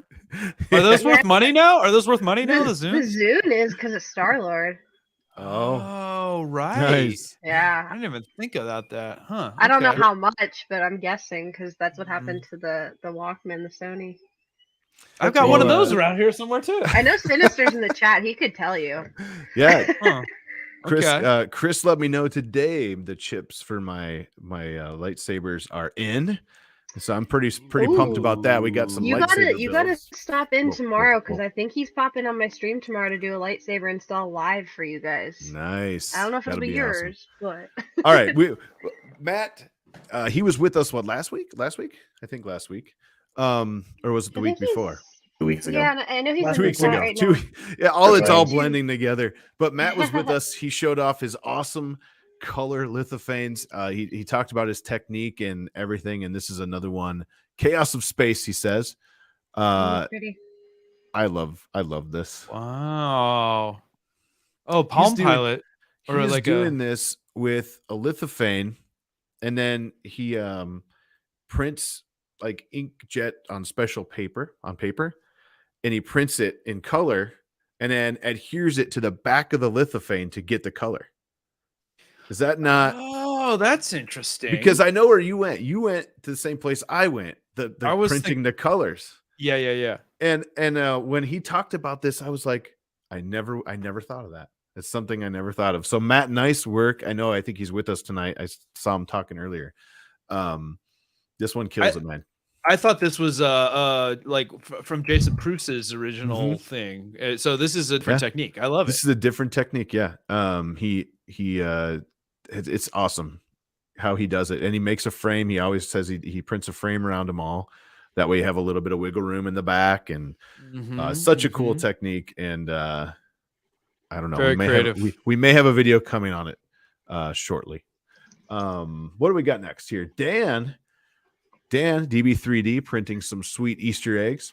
Are those worth money now? Are those worth money now? The the Zune? Zune is because of Star-Lord. Oh, Right. nice. I Yeah. didn't even think about that. Huh. I don't know okay. how much, but I'm guessing because that's what happened to the Walkman, the Sony. I've got one of Well, those around here somewhere too. I know Sinister's in the chat. He could tell you. Yeah. Huh. Chris, Okay. Chris let me know today the chips for my lightsabers are in, so I'm pretty pumped about that. We got some You lightsaber gotta builds. stop in Whoa, tomorrow whoa, because whoa. I think he's popping on my stream tomorrow to do a lightsaber install live for you guys. Nice. I don't know if it'll That'll be awesome. yours, but All right, Matt, he was with us last week? I think last week. Or was it the I week think he's- before? 2 weeks ago. Yeah, I know he's Last in 2 the weeks chat ago. right 2 now. Yeah, it's all Two. blending together. But Matt was with us. He showed off his awesome color lithophanes. He talked about his technique and everything, and this is another one. Chaos of Space, he says. Pretty. I love this. Wow. Oh, Palm doing- Pilot. Or He's like doing this with a lithophane, and then he prints like inkjet on paper, and he prints it in color and then adheres it to the back of the lithophane to get the color. Is that not Oh, Oh, that's interesting. Because I know where you went. You went to the same place I went. The I was printing the colors. yeah. And when he talked about this, I was like, I never thought of that. It's something I never thought of. So Matt, nice work. I think he's with us tonight. I saw him talking earlier. This one kills it, man. I thought this was like from Jason Pruse's original thing. So this is a different technique. I love it. This is a different technique. Yeah. It's awesome how he does it. And he makes a frame. He always says he prints a frame around them all. That way you have a little bit of wiggle room in the back, and such a cool technique. And I don't know. Very creative. We may have a video coming on it shortly. What do we got next here? Dan DB3D printing some sweet Easter eggs.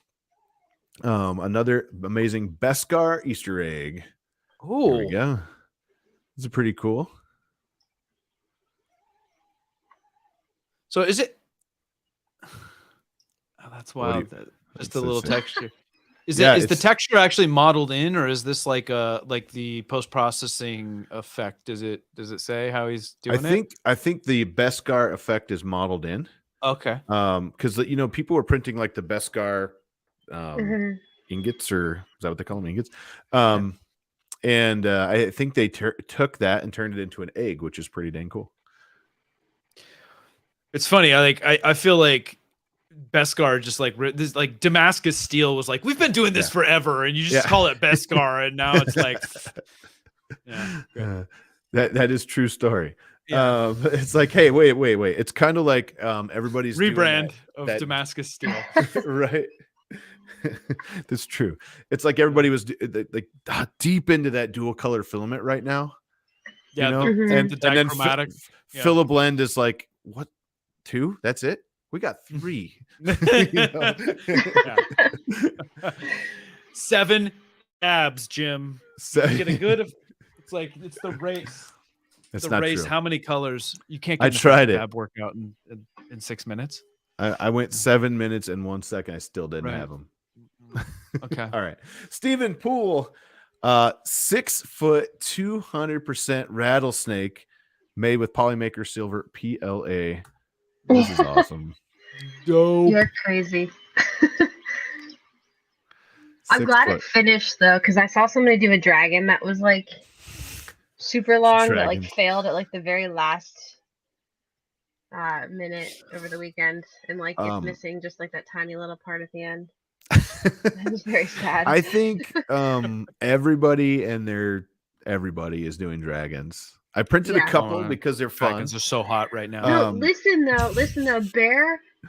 Another amazing Beskar Easter egg. Oh, there we go. This is pretty cool. So is it? Oh, that's wild. Just a little texture. Is the texture actually modeled in, or is this like the post-processing effect? Does it say how he's doing it? I think the Beskar effect is modeled in. Okay. Because people were printing like the Beskar ingots, or is that what they call them, ingots? And I think they took that and turned it into an egg, which is pretty dang cool. It's funny. I feel like Beskar just like this, like Damascus steel was like, we've been doing this forever, and you just call it Beskar, and now it's like, that is true story. Yeah. It's like, hey, wait. It's kind of like everybody's rebrand of Damascus steel, right? That's true. It's like everybody was like deep into that dual color filament right now. Yeah, you know? and the dichromatic. Philoblend is like, what? 2? That's it? We got 3. 7 abs, Jim. Get a good. It's like it's the race. It's the not race. true. How many colors? You can't. I tried it. Ab workout in 6 minutes. I went 7 minutes and 1 second. I still didn't have them. Okay. All right. Stephen Poole, 6 foot, 200% rattlesnake made with Polymaker Silver PLA. This is awesome. Dope. You're crazy. I'm glad it finished though, because I saw somebody do a dragon that was like super long, that like failed at like the very last minute over the weekend, and like it's missing just like that tiny little part at the end. That was very sad. I think everybody is doing dragons. I printed a couple because they're fun. Dragons are so hot right now. No, listen though.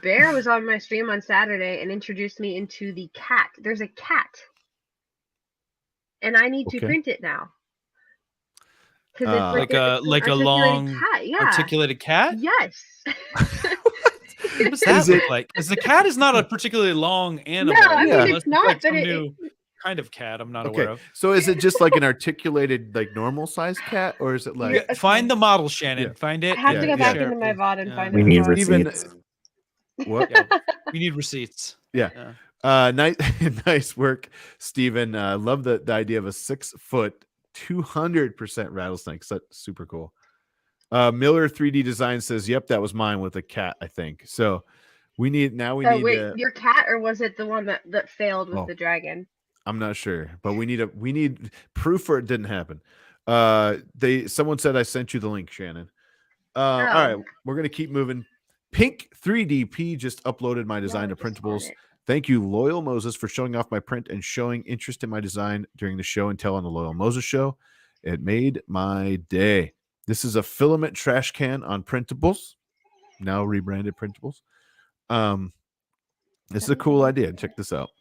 Bear was on my stream on Saturday and introduced me into the cat. There's a cat, and I need to print it now. Because it's like a long cat. Yeah. Articulated cat. Yes. What does that look like? Because the cat is not a particularly long animal. No, I mean it's not. Like but new kind of cat I'm not aware of. So is it just like an articulated, like normal sized cat, or is it like? Find the model, Shannon. Find it. I have to go back into my VOD and find it. We need receipts. What? We need receipts. Yeah. Nice work, Stephen. Love the idea of a 6 foot, 200% rattlesnake. That's super cool. Miller 3D Design says, "Yep, that was mine with a cat, I think." So we need your cat, or was it the one that failed with the dragon? I'm not sure, but we need proof or it didn't happen. Someone said I sent you the link, Shannon. All right, we're gonna keep moving. Pink 3DP just uploaded my design to printables. Thank you, Loyal Moses, for showing off my print and showing interest in my design during the show and tell on the Loyal Moses show. It made my day. This is a filament trash can on printables, now rebranded printables. This is a cool idea. Check this out.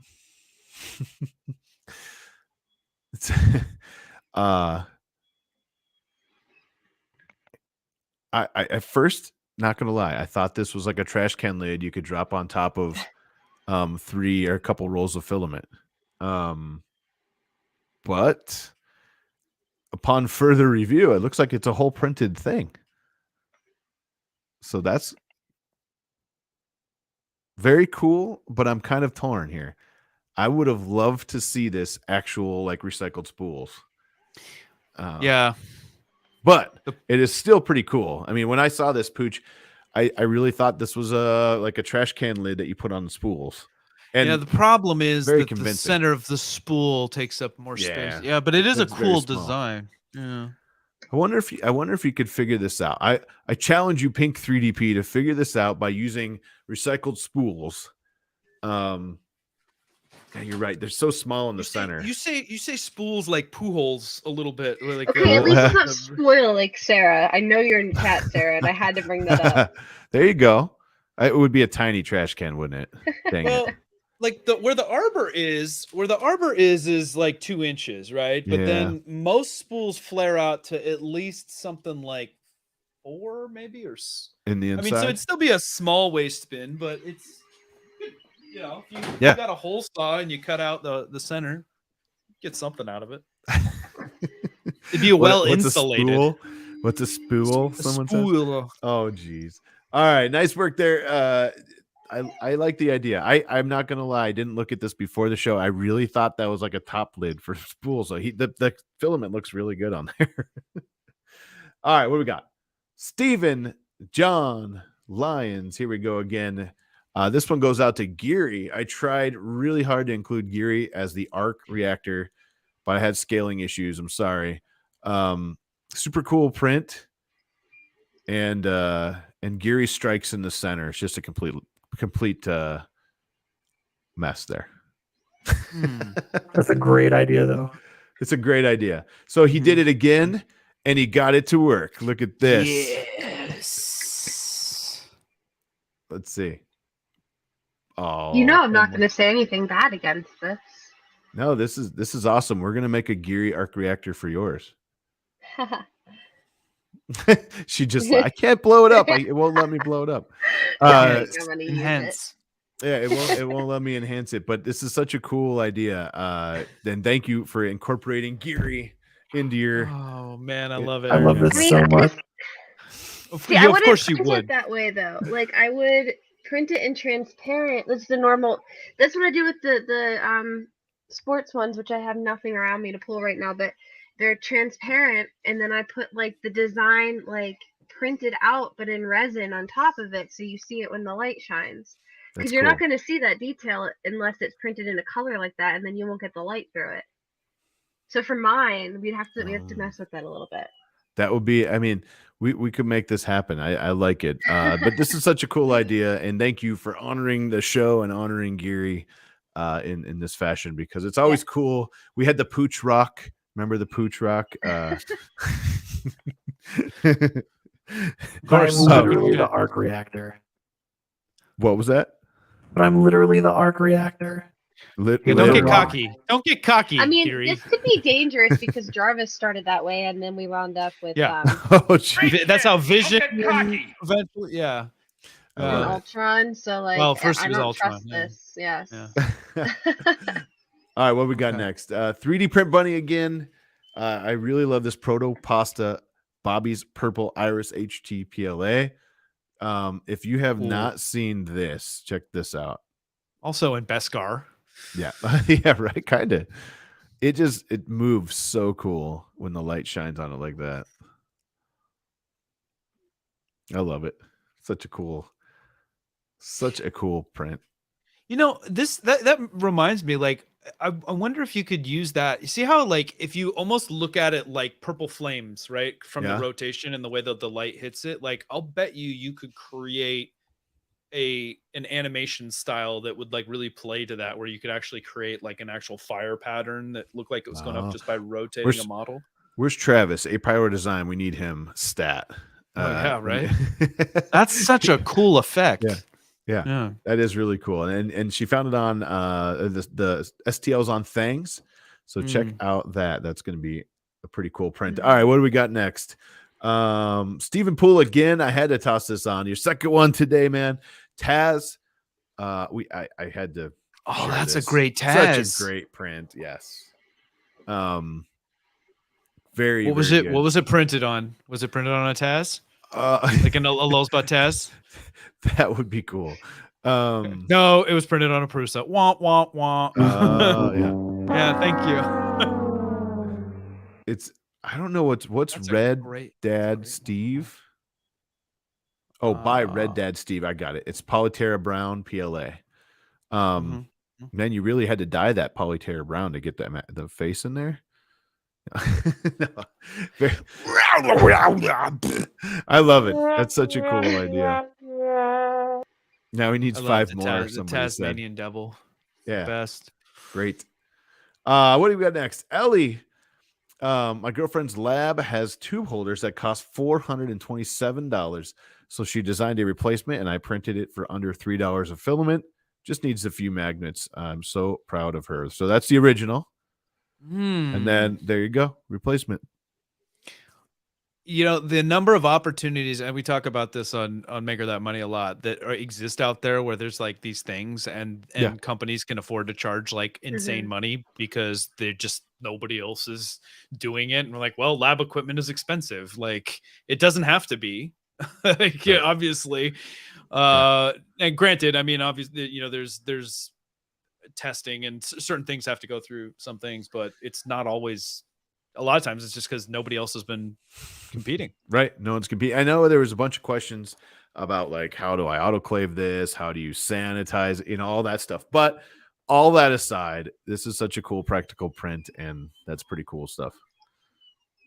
I at first, not gonna lie, I thought this was like a trash can lid you could drop on top of 3 or a couple rolls of filament. But upon further review, it looks like it's a whole printed thing. So that's very cool, but I'm kind of torn here. I would have loved to see this actual like recycled spools. Yeah. but it is still pretty cool. I mean, when I saw this Pooch, I really thought this was like a trash can lid that you put on the spools. And yeah, the problem is very that the convincing. center of the spool takes up more Yeah. space. Yeah, but it is a It's very cool small. design. Yeah. I wonder if you could figure this out. I challenge you, Pink 3DP, to figure this out by using recycled spools. Yeah, you're right. They're so small in the center. You say spools like poo holes a little bit. Like, Okay, at least it's not spoil like Sarah. I know you're in chat, Sarah, and I had to bring that up. There you go. It would be a tiny trash can, wouldn't it? Dang well, it. like where the arbor is like 2 inches, right? But Yeah. then most spools flare out to at least something like 4, maybe, or In the I inside. mean, so it'd still be a small waste bin, but it's, you know, if you got a hole saw and you cut out the center, get something out of it. It'd be well insulated. What's a spool? Someone says. Spool. Oh, geez. All right, nice work there. I like the idea. I'm not gonna lie, I didn't look at this before the show. I really thought that was like a top lid for spool. So the filament looks really good on there. All right, what do we got? Stephen John Lyons. Here we go again. This one goes out to Geary. I tried really hard to include Geary as the arc reactor, but I had scaling issues. I'm sorry. Super cool print. And Geary strikes in the center. It's just a complete mess there. That's a great idea, though. It's a great idea. So he did it again, and he got it to work. Look at this. Yes. Let's see. Oh, You know I'm not going to say anything bad against this. No, this is awesome. We're gonna make a Geary arc reactor for yours. She just, I can't blow it up. It won't let me blow it up. Enhance. Yeah, it won't let me enhance it. But this is such a cool idea. Then thank you for incorporating Geary into your. Oh man, I love it. I love this so much. See, I wouldn't print it that way though. Like I would print it in transparent. That's the normal. That's what I do with the sports ones, which I have nothing around me to pull right now, but they're transparent, and then I put like the design like printed out but in resin on top of it, so you see it when the light shines. Because you're not going to see that detail unless it's printed in a color like that, and then you won't get the light through it. So for mine, we have to mess with that a little bit. That would be, I mean, we could make this happen. I like it. But this is such a cool idea, and thank you for honoring the show and honoring Geary in this fashion, because it's always cool. We had the Pooch Rock. Remember the Pooch Rock? Of course, I'm literally the arc reactor. What was that? But I'm literally the arc reactor. Don't get cocky. Don't get cocky. I mean, Geary. this could be dangerous because Jarvis started that way, and then we wound up with oh, that's how Vision eventually. Yeah. And Ultron. So like, well, first I it was don't Ultron. trust this. Yes. All right, what we got next? 3D Print Bunny again. I really love this Proto Pasta Bobby's Purple Iris HT PLA. If you have not seen this, check this out. Also in Beskar. Yeah. Yeah, right. Kind of. It moves so cool when the light shines on it like that. I love it. Such a cool print. You know, that reminds me, like, I wonder if you could use that. You see how, like, if you almost look at it like purple flames, right, from the rotation and the way that the light hits it, like, I'll bet you could create an animation style that would like really play to that, where you could actually create like an actual fire pattern that looked like it was going up just by rotating a model. Where's Travis? A Pyro Design. We need him stat. Yeah, right. That's such a cool effect. Yeah, that is really cool. And she found it on the STLs on Thangs. So check out that. That's going to be a pretty cool print. All right, what do we got next? Stephen Poole again. I had to toss this on. Your second one today, man. Taz. I had to. Oh, that's a great Taz. Such a great print. Yes. Very. What was very it? good. What was it printed on? Was it printed on a Taz? Like a Lulzbot Taz? That would be cool. No, it was printed on a Prusa. Womp womp womp. Yeah. Yeah, thank you. I don't know what's That's a Red great Steve. Oh, by Red Dad Steve. I got it. It's Polyterra Brown PLA. Mhm. Man, you really had to dye that Polyterra Brown to get that the face in there. I love it. That's such a cool idea. Now he needs I love 5 more. the Somebody said, Tasmanian devil. "Yeah, Best. great." What do we got next? Ellie. My girlfriend's lab has tube holders that cost $427. So she designed a replacement and I printed it for under $3 of filament. Just needs a few magnets. I'm so proud of her. So that's the original. And then there you go. Replacement. You know, the number of opportunities, and we talk about this on Maker That Money a lot, that exist out there where there's like these things and Yeah. companies can afford to charge like insane money because they're just nobody else is doing it. And we're like, well, lab equipment is expensive. Like it doesn't have to be. Like, yeah, obviously. And granted, I mean, obviously, you know, there's testing and certain things have to go through some things, but it's not always. A lot of times it's just because nobody else has been competing. Right. No one's competing. I know there was a bunch of questions about like, how do I autoclave this? How do you sanitize it? You know, all that stuff. But all that aside, this is such a cool practical print, and that's pretty cool stuff.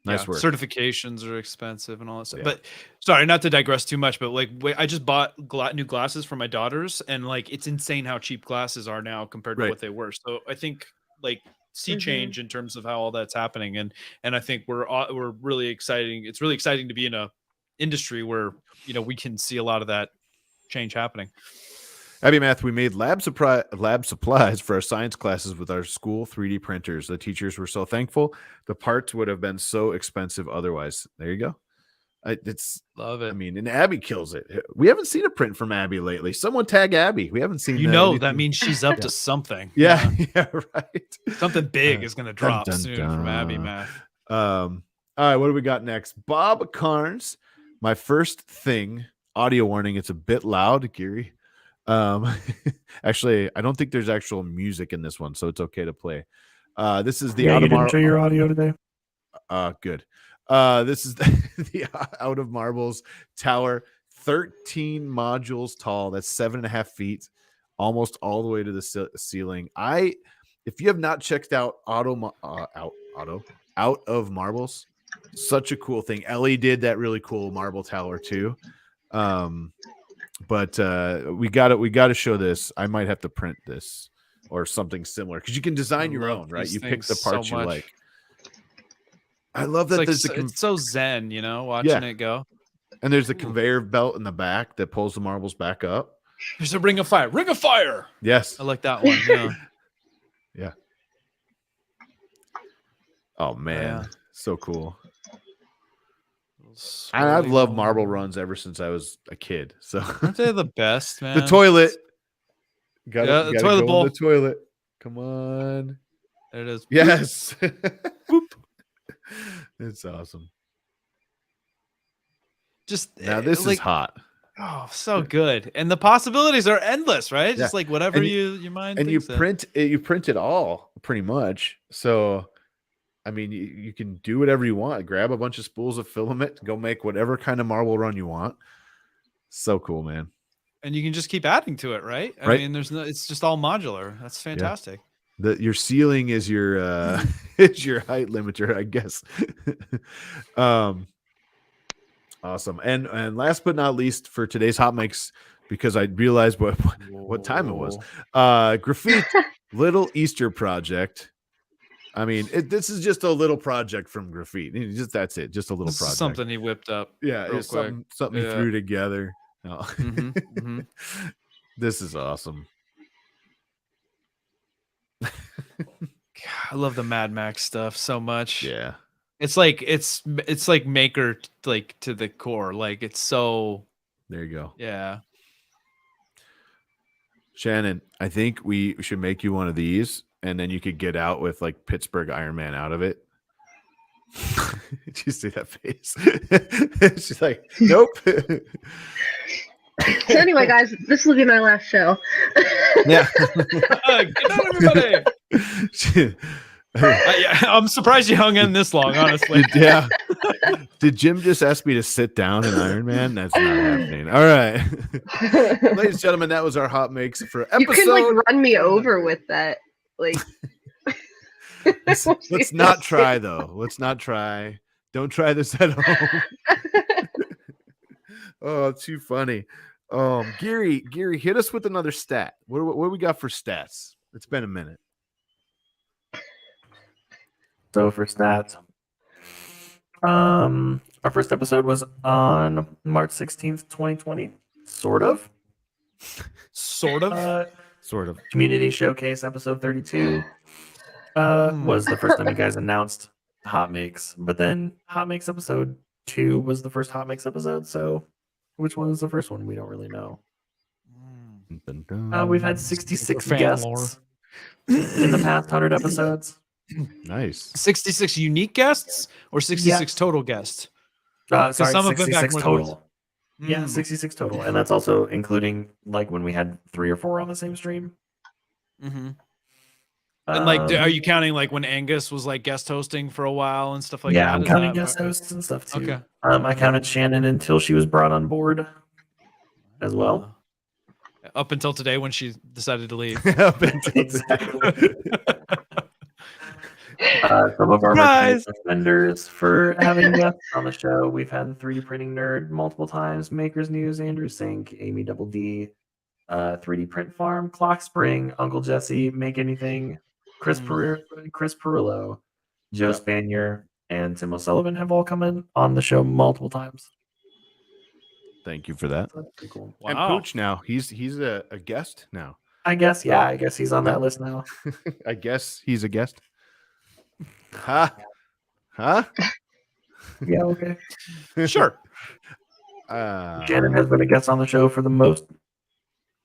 Nice work. Certifications are expensive and all that stuff. Yeah. But sorry, not to digress too much, but like I just bought new glasses for my daughters, and like it's insane how cheap glasses are now compared to what they were. So I think like sea change in terms of how all that's happening, and I think we're really exciting. It's really exciting to be in a industry where, you know, we can see a lot of that change happening. Abby Math, we made lab supplies for our science classes with our school 3D printers. The teachers were so thankful. The parts would have been so expensive otherwise. There you go. Love it. I mean, and Abby kills it. We haven't seen a print from Abby lately. Someone tag Abby. We haven't seen. You know, that means she's up to something. Yeah, right. Something big is going to drop soon from Abby Math. All right, what do we got next? Bob Carnes. My first thing. Audio warning. It's a bit loud, Gary. Actually, I don't think there's actual music in this one, so it's okay to play. This is the you didn't show your audio today. Good. This is the Out of Marbles tower, 13 modules tall. That's 7.5 feet, almost all the way to the ceiling. If you have not checked out Out of Marbles, such a cool thing. Ellie did that really cool marble tower too. But we got to show this. I might have to print this or something similar because you can design your own, right? You pick the parts you like. I love that. It's so zen, you know, watching it go. And there's a conveyor belt in the back that pulls the marbles back up. There's a ring of fire. Ring of fire. Yes. I like that one. Yeah. Yeah. Oh, man. So cool. I've loved marble runs ever since I was a kid. So aren't they the best, man? The toilet. Gotta toilet go bowl. in the toilet. Come on. There it is. Yes. It's awesome. Just now this is hot. Oh, so good. And the possibilities are endless, right? Just like whatever your mind and thinks you print it all pretty much. So I mean, you can do whatever you want. Grab a bunch of spools of filament, go make whatever kind of marble run you want. So cool, man. And you can just keep adding to it, right? I mean, it's just all modular. That's fantastic. Yeah. Your ceiling is your is your height limiter, I guess. Awesome. And last but not least for today's HotMakes, because I realized what time it was. Graffiti little Easter project. I mean, this is just a little project from Graffiti. That's it. Just a little project. Something he whipped up. Yeah, it's something he threw together. No. This is awesome. I love the Mad Max stuff so much. Yeah. It's like Maker like to the core. Like it's so there you go. Yeah. Shannon, I think we should make you one of these and then you could get out with like Pittsburgh Iron Man out of it. Did you see that face? She's like, nope. So anyway, guys, this will be my last show. Yeah. Get out, everybody. I'm surprised you hung in this long, honestly. Yeah. Did Jim just ask me to sit down in Iron Man? That's not happening. All right. Ladies and gentlemen, that was our hot makes for episode. You could like run me over with that. Like let's not try though. Let's not try. Don't try this at home. Oh, too funny. Geary, hit us with another stat. What do we got for stats? It's been a minute. So for stats, our first episode was on March 16th, 2020. Sort of. Sort of. Community Showcase episode 32 was the first time you guys announced Hot Makes. But then Hot Makes episode 2 was the first Hot Makes episode. So which one was the first one? We don't really know. We've had 66 guests in the past 100 episodes. Nice. 66 unique guests or 66 total guests? Sorry, some have been back 66 more total. than Yeah, 66 total. And that's also including like when we had 3 or 4 on the same stream. Mm-hmm. And like, are you counting like when Angus was like guest hosting for a while and stuff like that? Yeah, I'm counting guest hosts and stuff too. Okay. I counted Shannon until she was brought on board as well. Up until today when she decided to leave. Exactly. Some of our vendors for having guests on the show. We've had the 3D printing nerd multiple times, Makers News, Andrew Sink, Amy Double D, 3D Print Farm, Clock Spring, Uncle Jesse, Make Anything, Chris Perillo, Joe Spanier, and Tim O'Sullivan have all come in on the show multiple times. Thank you for that. So that's pretty cool. Wow. And Pooch now, he's a guest now. I guess he's on that list now. I guess he's a guest. Huh? Yeah, okay. Sure. Shannon has been a guest on the show for the most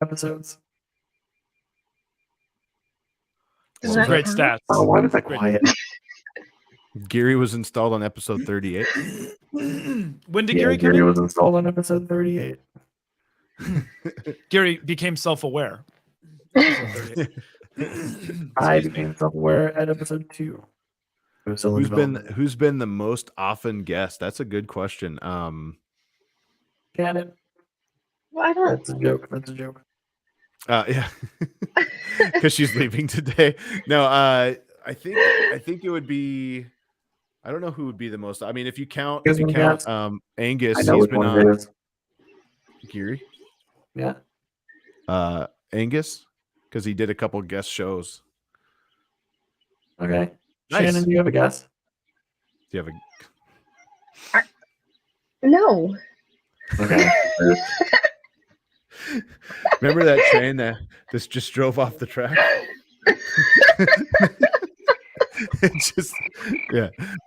episodes. Great stats. Oh, why was that quiet? Geary was installed on episode 38. When did Geary come Geary in? was installed on episode 38. Geary became self-aware. I became self-aware at episode 2. Who's been the most often guest? That's a good question. Shannon. Well, I don't. That's a joke. Yeah, because she's leaving today. No, I think it would be. I don't know who would be the most. I mean, if you count Angus, I know he's been on. Geary. Yeah. Angus, because he did a couple guest shows. Okay. Nice. Shannon, do you have a guess? Do you have a? No. Okay. Remember that train that just drove off the track?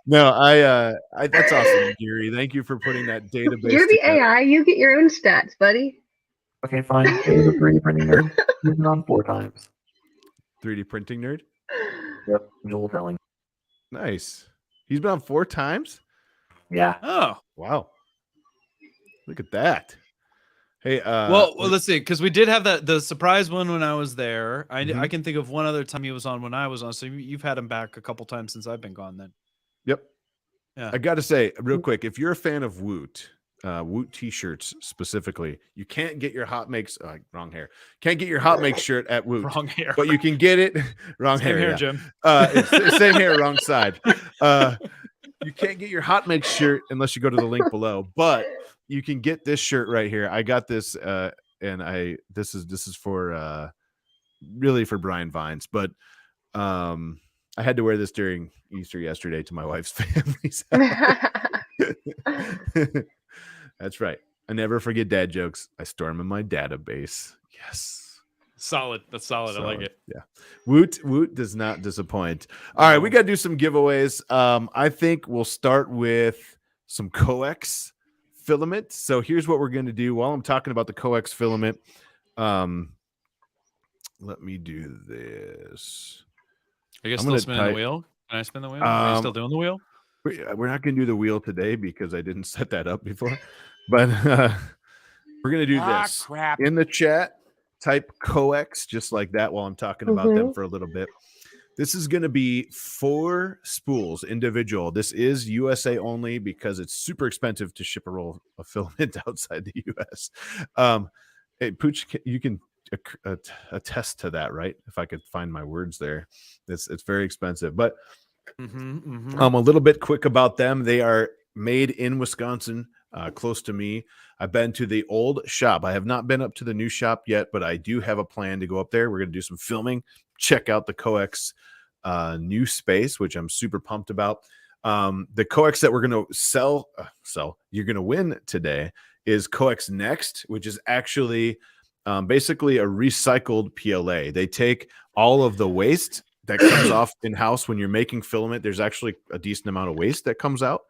No, I that's awesome, Geary. Thank you for putting that database. You're the AI. You get your own stats, buddy. Okay, fine. It was a 3D printing nerd. He's been on 4 times. 3D printing nerd. Yep, Joel telling. Nice. He's been on 4 times. Yeah. Oh, wow. Look at that. Hey, well, let's see, because we did have the surprise one when I was there. I can think of one other time he was on when I was on. So you've had him back a couple times since I've been gone. Then. Yep. Yeah. I got to say real quick, if you're a fan of Woot T-shirts specifically, you can't get your Hot Makes wrong hair. Can't get your Hot Makes shirt at Woot. Wrong hair. But you can get it wrong Same hair, yeah. Jim. It's same hair, wrong side. You can't get your Hot Makes shirt unless you go to the link below. But you can get this shirt right here. I got this, and this is for really for Brian Vines, but I had to wear this during Easter yesterday to my wife's family's house. That's right. I never forget dad jokes. I store them in my database. Yes. Solid. That's solid. I like it. Yeah. Woot does not disappoint. All right, we got to do some giveaways. I think we'll start with some coax filament. So here's what we're going to do while I'm talking about the coax filament. Let me do this. Are you still spinning the wheel? Can I spin the wheel? Are you still doing the wheel? We're not going to do the wheel today because I didn't set that up before. But we're going to do this. Crap. In the chat, type coax just like that while I'm talking about them for a little bit. This is going to be 4 spools individual. This is USA only because it's super expensive to ship a roll of filament outside the US. Hey, Pooch, you can attest to that, right? If I could find my words there. It's very expensive. But a little bit quick about them. They are made in Wisconsin, close to me. I've been to the old shop. I have not been up to the new shop yet, but I do have a plan to go up there. We're going to do some filming, check out the Coex new space, which I'm super pumped about. The Coex that we're going to sell, you're going to win today is Coex Next, which is actually basically a recycled PLA. They take all of the waste that comes off in-house when you're making filament. There's actually a decent amount of waste that comes out,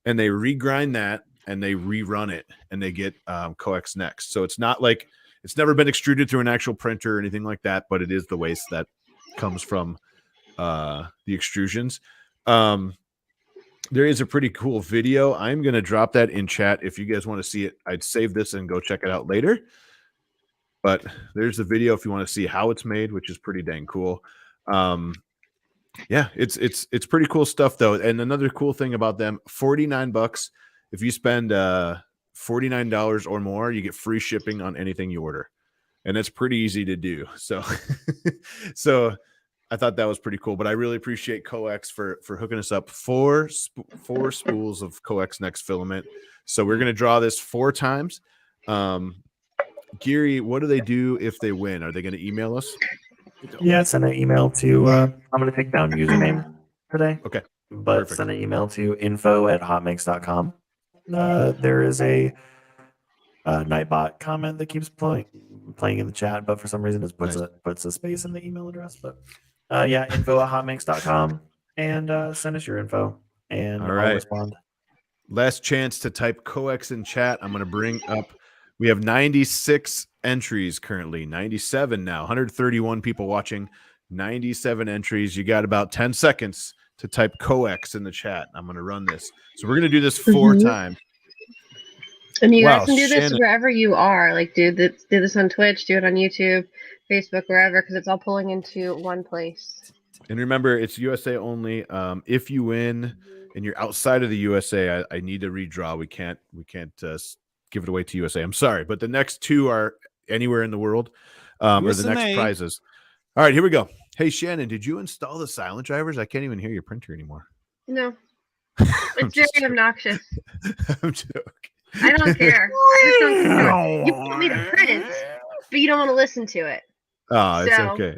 and they regrind that and they rerun it, and they get Coex Next. So it's not like it's never been extruded through an actual printer or anything like that, but it is the waste that comes from the extrusions. There is a pretty cool video. I'm going to drop that in chat. If you guys want to see it, I'd save this and go check it out later. But there's the video if you want to see how it's made, which is pretty dang cool. Yeah, it's pretty cool stuff though. And another cool thing about them, $49. If you spend $49 or more, you get free shipping on anything you order. And it's pretty easy to do. So so I thought that was pretty cool, but I really appreciate Coex for hooking us up 4 spools of Coex Next filament. So we're going to draw this 4 times. Geary, what do they do if they win? Are they going to email us? Yeah, send an email to, I'm going to take down username today. Okay. But Perfect. send an email to info@hotmakes.com. There is a Nightbot comment that keeps playing in the chat, but for some reason it puts a space in the email address. But yeah, info@hotmakes.com, and send us your info, and All I'll right. respond. Last chance to type Coex in chat. I'm going to bring up, we have 96 entries currently, 97 now, 131 people watching, 97 entries. You got about 10 seconds to type Coex in the chat. I'm going to run this. So we're going to do this 4 times. And you Wow, guys can do this Shannon. wherever you are. Like, do this on Twitch, do it on YouTube, Facebook, wherever, because it's all pulling into one place. And remember, it's USA only. If you win and you're outside of the USA, I need to redraw. We can't give it away to USA. I'm sorry, but the next 2 are anywhere in the world, or the next prizes. All right, here we go. Hey, Shannon, did you install the silent drivers? I can't even hear your printer anymore. No, it's very obnoxious. I'm joking. I don't care. I just don't care. You want me to print, but you don't want to listen to it. Oh, it's So, okay.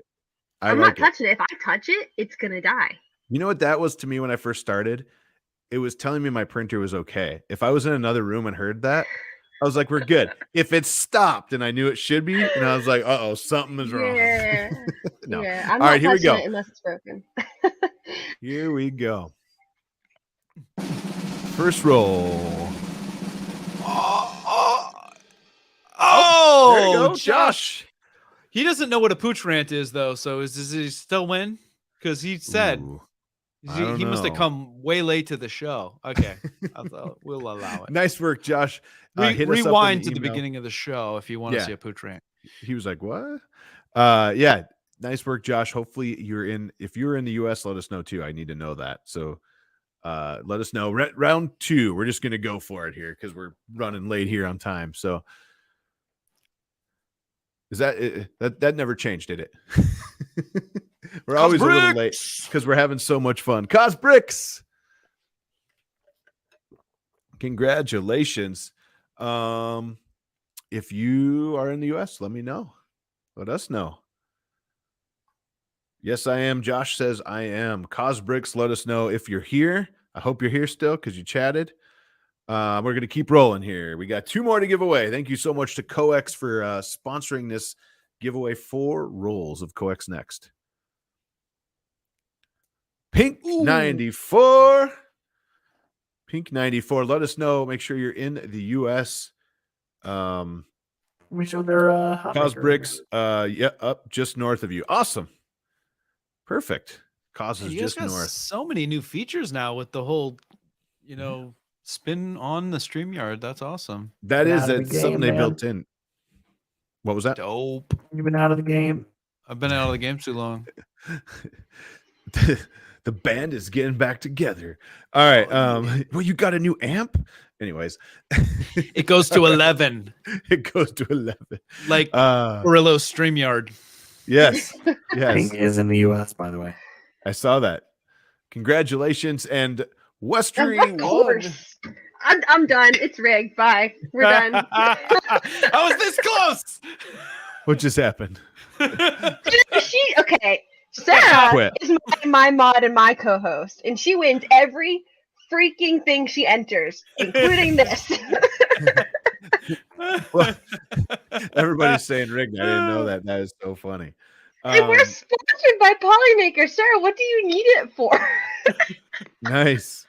I'm not touching it. If I touch it, it's gonna die. You know what that was to me when I first started? It was telling me my printer was okay. If I was in another room and heard that, I was like, we're good. If it stopped and I knew it should be, and I was like, uh-oh, something is wrong. Yeah. No. Yeah. I'm All not right, here we touching go. it unless it's broken. Here we go. First roll. Oh, there you go, Josh. He doesn't know what a pooch rant is, though. So does he still win? Because he said Ooh, he must have come way late to the show. Okay, we'll allow it. Nice work, Josh. Hit us up in Rewind to the email. beginning of the show if you want to see a pooch rant. He was like, what? Yeah, nice work, Josh. Hopefully if you're in the US, let us know too. I need to know that. So let us know. Round 2, we're just gonna go for it here because we're running late here on time. So is that never changed, did it? We're always a little late because we're having so much fun. Cos Bricks, congratulations. If you are in the US, let me know. Let us know. Yes, I am. Josh says I am. Cos Bricks, let us know if you're here. I hope you're here still because you chatted. We're going to keep rolling here. We got 2 more to give away. Thank you so much to Coex for sponsoring this giveaway. 4 rolls of Coex Next. Pink 94. Pink 94. Let us know. Make sure you're in the US. We showed their Cos Bricks, up just north of you. Awesome. Perfect. Cos is just north. So many new features now with the whole, spin on the StreamYard. That's awesome. That's something they built in. What was that? Dope. You've been out of the game. I've been out of the game too long. The band is getting back together. All right. Well, you got a new amp? Anyways. It goes to 11. It goes to 11. Like Perillo StreamYard. Yes. Yes. Ping is in the US, by the way. I saw that. Congratulations. And Westery Of won. course. I'm done. It's rigged. Bye. We're done. I was this close. What just happened? Okay. Sarah Quit. is my mod and my co-host, and she wins every freaking thing she enters, including this. Well, everybody's saying rigged. I didn't know that. That is so funny. And we're sponsored by Polymaker. Sarah, what do you need it for? Nice.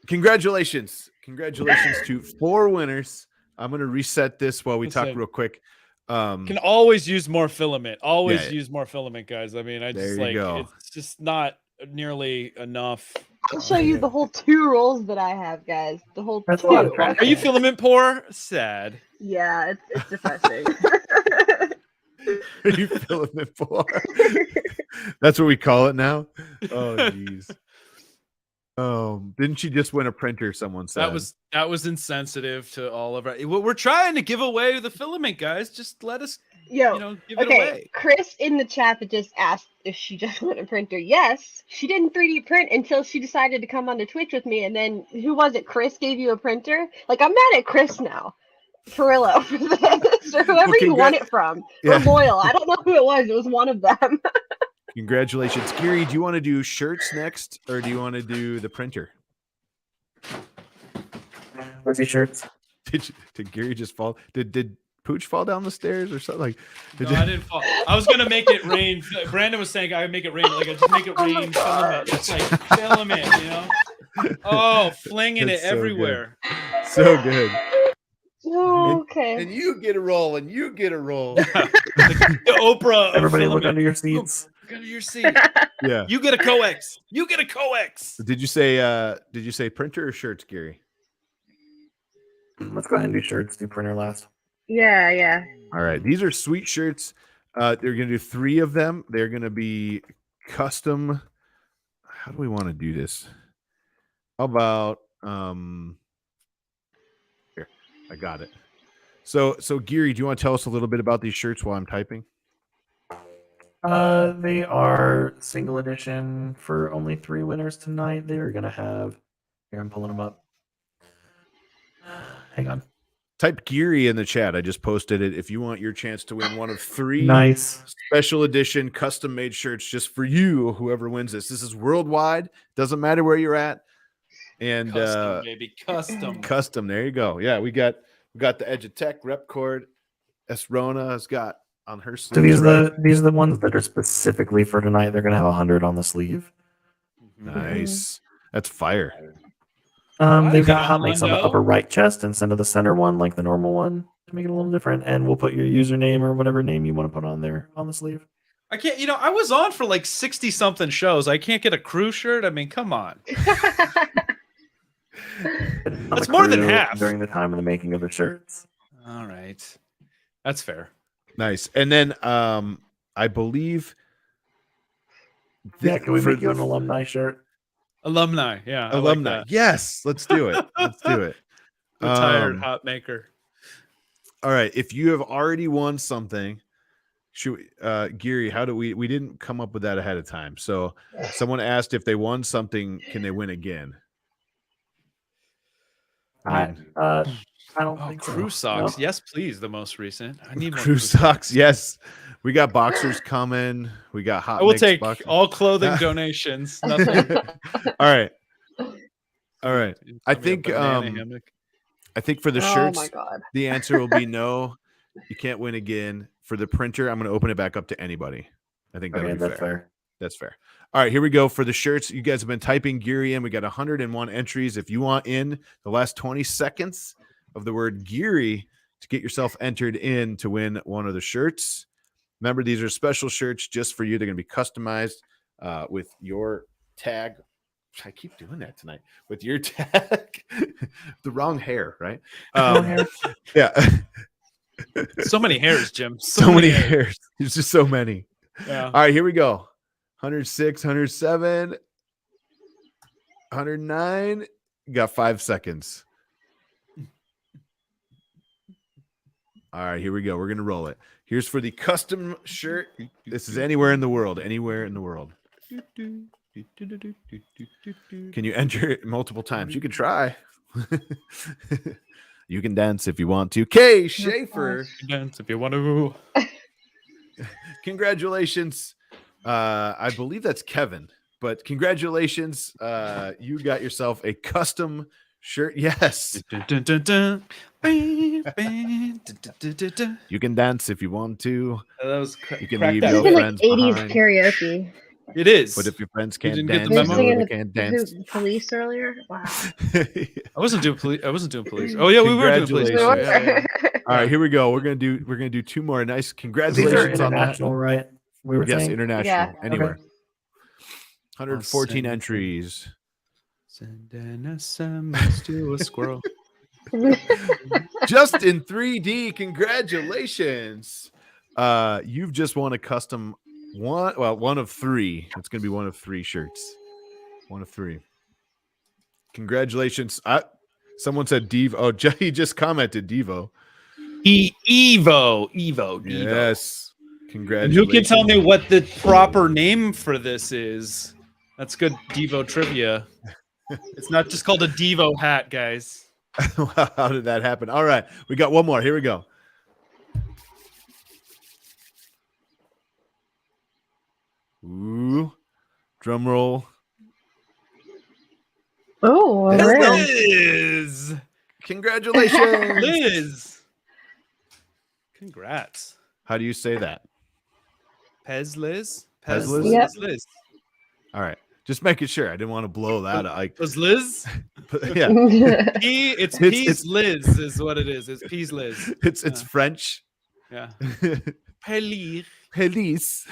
Congratulations. Congratulations to 4 winners. I'm going to reset this while we talk real quick. Can always use more filament. Always Yeah. use more filament, guys. I mean, I just There you go. it's just not nearly enough. I'll show you the whole 2 rolls that I have, guys. The whole That's a 2. lot of trash. Are you filament poor? Sad. Yeah, it's depressing. Are you feeling it for? That's what we call it now. Oh, jeez. Didn't she just win a printer? Someone said That was insensitive to all of our. We're trying to give away the filament, guys. Just let us, Yo, give it okay, away. Chris in the chat that just asked if she just won a printer. Yes, she didn't 3D print until she decided to come onto Twitch with me. And then who was it? Chris gave you a printer? Like, I'm mad at Chris now. Perillo for this, or whoever you won it from. Yeah. Or Loyal. I don't know who it was. It was one of them. Congratulations. Gary, do you want to do shirts next, or do you want to do the printer? Where's your shirts? Did Gary just fall? Did Pooch fall down the stairs or something? Like, No, I didn't fall. I was gonna make it rain. Brandon was saying I would make it rain. Like I just make it rain filament. Just like filament, Oh, flinging That's it so good. everywhere. So good. Oh, okay. And you get a roll, and you get a roll. The Oprah. of Everybody look filament. under your seats. Look under your seat. Yeah. You get a coax. You get a coax. Did you say printer or shirts, Gary? Let's go ahead and do shirts. Do printer last. Yeah. All right. These are sweet shirts. They're going to do 3 of them. They're going to be custom. How do we want to do this? How about here? I got it. So Gary, do you want to tell us a little bit about these shirts while I'm typing? They are single edition for only 3 winners tonight. They're gonna have. Here, I'm pulling them up. Hang on. Type Geary in the chat. I just posted it. If you want your chance to win one of 3 Nice. special edition custom made shirts just for you, whoever wins this. This is worldwide. Doesn't matter where you're at. And Custom, baby. Custom. custom. There you go. Yeah, we got the Edge of Tech rep cord. Esrona has got on her sleeve. So these are the ones that are specifically for tonight. They're gonna have 100 on the sleeve. Nice. That's fire. They've got Come HotMakes on the on, upper right chest instead of the center one, like the normal one, to make it a little different. And we'll put your username or whatever name you want to put on there on the sleeve. I can't. I was on for like 60 something shows. I can't get a crew shirt. I mean, come on. That's more than half. During the time of the making of the shirts. All right, that's fair. Nice. And then I believe Yeah, can we make you an alumni shirt? Alumni, yeah. I alumni. like Yes, let's do it. Let's do it. that. Retired hot maker. All right. If you have already won something, should Geary, how do we didn't come up with that ahead of time. So someone asked if they won something, can they win again? I don't Oh, think crew so. socks. No. Yes, please. The most recent. I need more Crew socks. Yes. We got boxers coming. We got hot. I will mix take boxers. all clothing donations. Nothing. All right. I Give me a think banana hammock. I think for the Oh shirts, my god. the answer will be no. You can't win again. For the printer, I'm going to open it back up to anybody. I think that'll Okay, be that's fair. fair. That's fair. All right, here we go for the shirts. You guys have been typing Geary in. We got 101 entries. If you want in the last 20 seconds of the word Geary to get yourself entered in to win one of the shirts. Remember, these are special shirts just for you. They're going to be customized with your tag. I keep doing that tonight with your tag. The wrong hair, right? Yeah. So many hairs, Jim. So many hairs. There's just so many. Yeah. All right, here we go. 106, 107, 109. You got 5 seconds. All right, here we go. We're going to roll it. Here's for the custom shirt. This is anywhere in the world. Anywhere in the world. Can you enter it multiple times? You can try. You can dance if you want to. Kay Schaefer. Dance if you want to. Congratulations. I believe that's Kevin, but congratulations. You got yourself a custom shirt. Yes. You can dance if you want to. That was You can crack leave that your It's whip. like friends 80s behind. karaoke. It is. But if your friends You can't didn't get dance, the They were memo? singing they can't dance. the police earlier. Wow. I wasn't doing police. Oh yeah, we were doing police. We were. Yeah. All right, here we go. We're gonna do 2 more. Nice. These are Congratulations on that. international, right? We were Yes, saying? international. Yeah. Anywhere. Okay. 114 send it. entries. Send an SMS to a squirrel. Just in 3D. Congratulations. You've just won a custom one of 3. It's gonna be one of 3 shirts. One of 3. Congratulations. Someone said Devo. Oh, he just commented Devo. Evo. Yes. And Congratulations. who can tell me what the proper name for this is? That's good Devo trivia. It's not just called a Devo hat, guys. How did that happen? All right. We got one more. Here we go. Ooh. Drum roll. Oh, That's man. Liz. Congratulations. Liz. Congrats. How do you say that? Pez Liz. Pez Liz? Yep. Liz. All right. Just making sure. I didn't want to blow that. Was Liz? Yeah. It's It's- Peas Liz is what it is. It's Peas Liz. It's French. Yeah. Pelir. Police.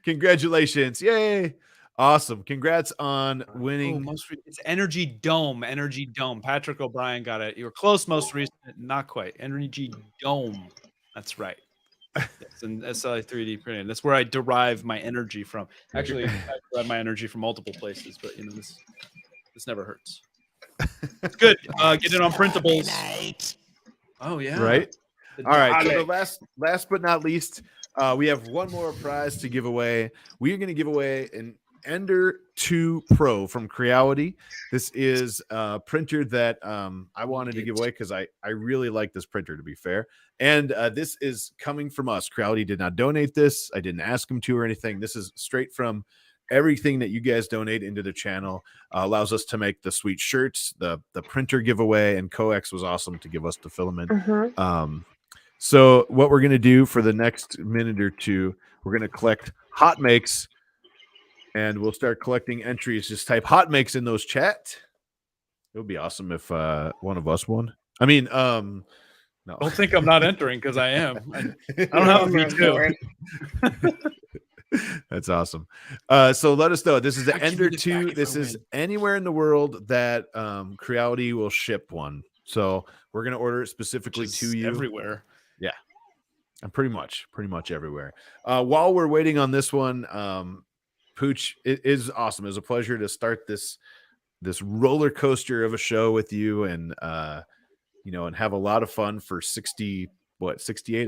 Congratulations. Yay. Awesome. Congrats on winning. It's Energy Dome. Energy Dome. Patrick O'Brien got it. You were close, most recent, not quite. Energy Dome. That's right. It's an SLI 3D printing. That's where I derive my energy from. Actually, I derive my energy from multiple places, but you know this never hurts. It's good. Get it on printables. Oh yeah. Right. The All right. So Dalek. the last but not least, we have one more prize to give away. We are going to give away an Ender 2 Pro from Creality. This is a printer that I wanted to give away because I really like this printer, to be fair. And this is coming from us. Creality did not donate this. I didn't ask them to or anything. This is straight from everything that you guys donate into the channel. Allows us to make the sweet shirts, the printer giveaway, and Coex was awesome to give us the filament. So what we're going to do for the next minute or two, we're going to collect HotMakes, and we'll start collecting entries. Just type HotMakes in those chat. It would be awesome if one of us won. I mean, no. Don't think I'm not entering because I am. I don't have a V2. That's awesome. So let us know. This is the Ender 2. This is anywhere in the world that Creality will ship one. So we're going to order it specifically to you. Everywhere. Yeah. And pretty much everywhere. While we're waiting on this one, Pooch, it is awesome. It was a pleasure to start this roller coaster of a show with you, and and have a lot of fun for 68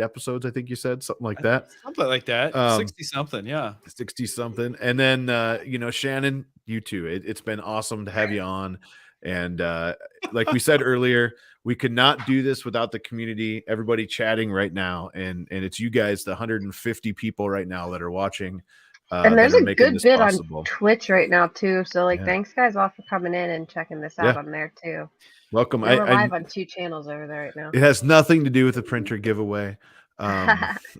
episodes, I think you said, something like that. Something like that. 60 something, yeah. 60 something. And then Shannon, you too. It's been awesome to have you on. And like we said earlier, we could not do this without the community, everybody chatting right now. And it's you guys, the 150 people right now that are watching. And there's a good bit possible on Twitch right now too. So thanks guys all for coming in and checking this out on there too. Welcome. We're live on 2 channels over there right now. It has nothing to do with the printer giveaway.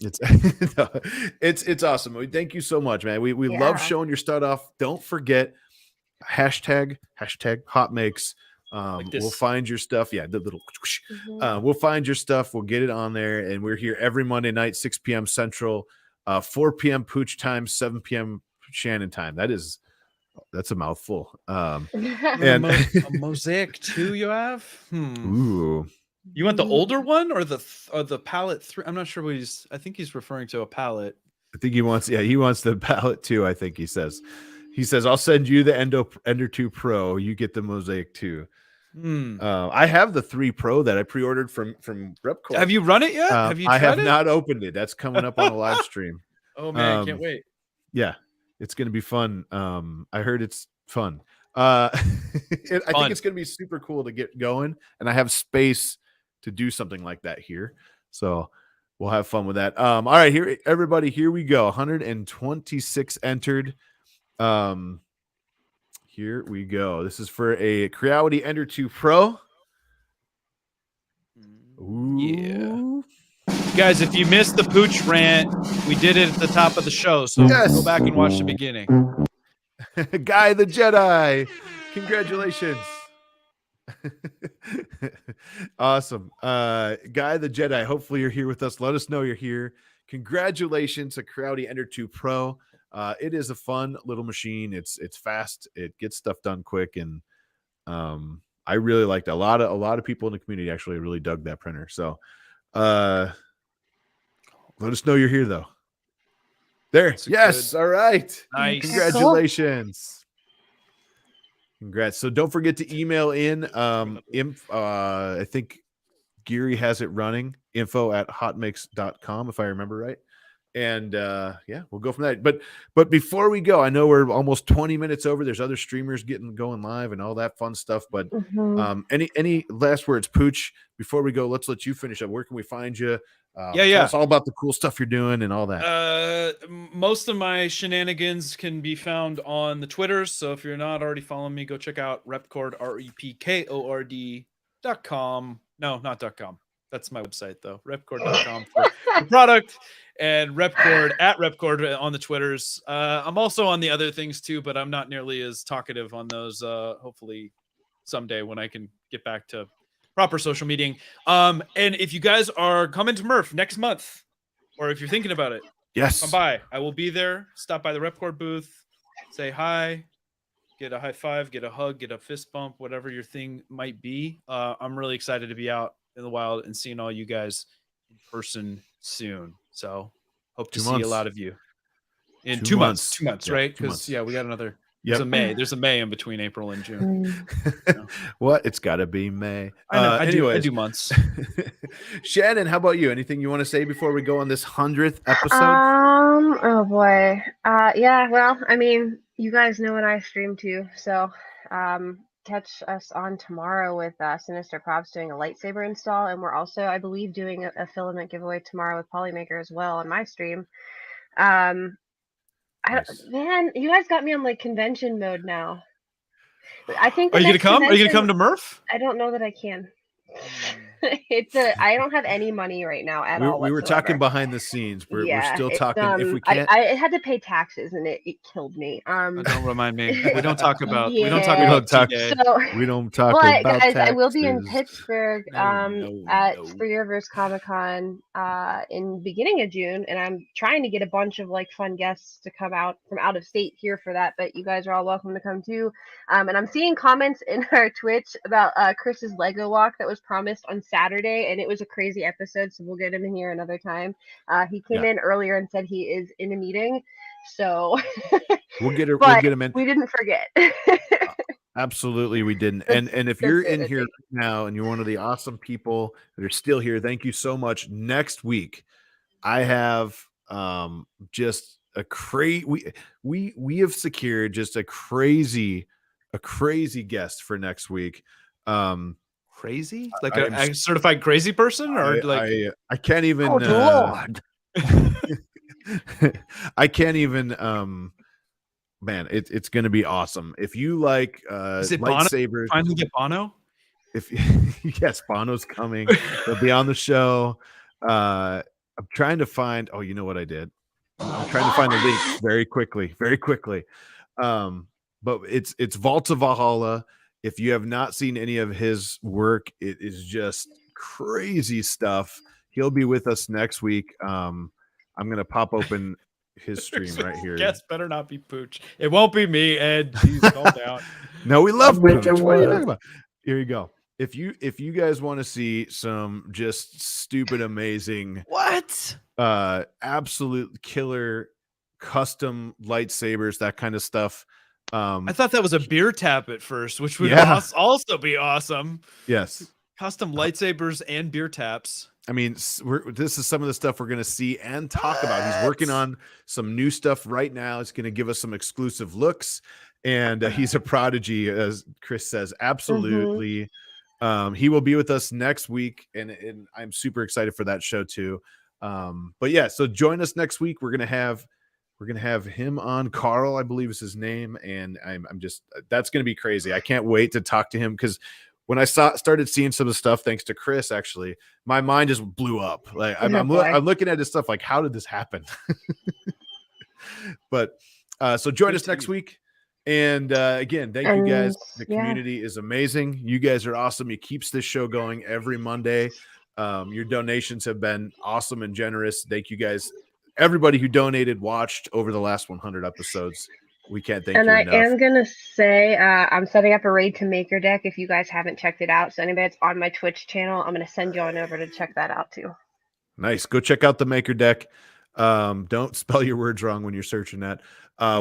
It's awesome. Thank you so much, man. We love showing your stuff off. Don't forget hashtag HotMakes. We'll find your stuff. Yeah, the little we'll find your stuff. We'll get it on there, and we're here every Monday night, 6 p.m. Central, 4 p.m. Pooch time, 7 p.m. Shannon time. That's a mouthful. And a Mosaic 2 you have? Ooh. You want the older one or the palette 3? I'm not sure what I think he's referring to a palette. I think he wants the ballot too. I think he says I'll send you the Ender 2 Pro. You get the Mosaic 2. I have the 3 Pro that I pre-ordered from Repcore. Have you run it yet? Have you tried I have it? not opened it. That's coming up on a live stream. Oh man, can't wait. Yeah, it's gonna be fun. I heard it's fun. I think it's gonna be super cool to get going, and I have space to do something like that here. So we'll have fun with that. All right, here, everybody, here we go. 126 entered. Here we go. This is for a Creality Ender 2 Pro. Ooh. Yeah. Guys, if you missed the Pooch rant, we did it at the top of the show, so go back and watch the beginning. Guy the Jedi. Congratulations. Awesome. Guy the Jedi, hopefully you're here with us. Let us know you're here. Congratulations to Creality Ender 2 Pro. It is a fun little machine. It's fast. It gets stuff done quick, and I really liked it. A lot of people in the community actually really dug that printer. So let us know you're here though. There. Yes. Good. All right. Nice. Congratulations. Congrats. So don't forget to email in I think Geary has it running, info@hotmakes.com if I remember right. And yeah, we'll go from that. But before we go, I know we're almost 20 minutes over. There's other streamers going live and all that fun stuff. But any last words, Pooch, before we go? Let's let you finish up. Where can we find you? Tell us all about the cool stuff you're doing and all that. Most of my shenanigans can be found on the Twitters. So if you're not already following me, go check out Repcord, REPKORD.com. No, not .com. That's my website though. Repcord.com for the product, and Repcord at Repcord on the Twitters. I'm also on the other things too, but I'm not nearly as talkative on those. Hopefully someday when I can get back to proper social media. And if you guys are coming to Murph next month, or if you're thinking about it, yes, come by. I will be there. Stop by the Repcord booth, say hi, get a high five, get a hug, get a fist bump, whatever your thing might be. I'm really excited to be out in the wild and seeing all you guys in person soon. So hope to see a lot of you in 2 months. 2 months, yeah, right? Because we got another. There's a May. There's a May in between April and June. What? It's got to be May. I know. I do months. Shannon, how about you? Anything you want to say before we go on this 100th episode? Oh boy. Yeah. Well, I mean, you guys know what I stream too, so catch us on tomorrow with Sinister Props doing a lightsaber install, and we're also, I believe, doing a filament giveaway tomorrow with Polymaker as well on my stream. Man, you guys got me on like convention mode now. I think. Are you gonna come? Are you gonna come to Murph? I don't know that I can. I don't have any money right now at all. We were talking behind the scenes. We're still talking. If we can't, I had to pay taxes and it killed me. Don't remind me. We don't talk about. Yeah. We don't talk about. We don't talk but about. Guys, taxes. I will be in Pittsburgh at Free Rivers Comic-Con in beginning of June, and I'm trying to get a bunch of like fun guests to come out from out of state here for that. But you guys are all welcome to come too. And I'm seeing comments in our Twitch about Chris's Lego walk that was promised on Saturday, and it was a crazy episode, so we'll get him in here another time. He came in earlier and said he is in a meeting, so we'll get him in. We didn't forget. Absolutely, we didn't. And if you're in here now and you're one of the awesome people that are still here, thank you so much. Next week, I have just a crazy. We have secured just a crazy guest for next week. Crazy, like a certified crazy person, or I can't even. Oh, Lord. I can't even. Man, it's going to be awesome. If you like lightsabers, finally get Bono. If yes, Bono's coming. He'll be on the show. I'm trying to find. Oh, you know what I did? I'm trying to find the link very quickly. But it's Vaults of Valhalla. If you have not seen any of his work, it is just crazy stuff. He'll be with us next week. I'm going to pop open his stream right here. Guess better not be Pooch. It won't be me, Ed. Jeez, calm down. No, we love Pooch. What are you talking about? Here you go. if you guys want to see some just stupid amazing What? absolute killer custom lightsabers, that kind of stuff, I thought that was a beer tap at first, which would Yeah. also be awesome. yes, Custom lightsabers and beer taps. I mean, this is some of the stuff we're going to see and talk about. He's working What? on some new stuff right now. He's going to give us some exclusive looks, and he's a prodigy, as Chris says. Absolutely. He will be with us next week, and I'm super excited for that show too. But yeah, so join us next week. We're gonna have him on. Carl, I believe is his name, and I'm just, that's gonna be crazy. I can't wait to talk to him, because when I started seeing some of the stuff, thanks to Chris, actually, my mind just blew up. Like I'm looking at his stuff like, how did this happen? But so join us next week. And again, thank you guys. The community is amazing. You guys are awesome. It keeps this show going every Monday. Your donations have been awesome and generous. Thank you guys. Everybody who donated, watched over the last 100 episodes. We can't thank you enough. And I am going to say, I'm setting up a raid to Maker Deck if you guys haven't checked it out. So anybody that's on my Twitch channel, I'm going to send you on over to check that out too. Nice. Go check out the Maker Deck. Don't spell your words wrong when you're searching that.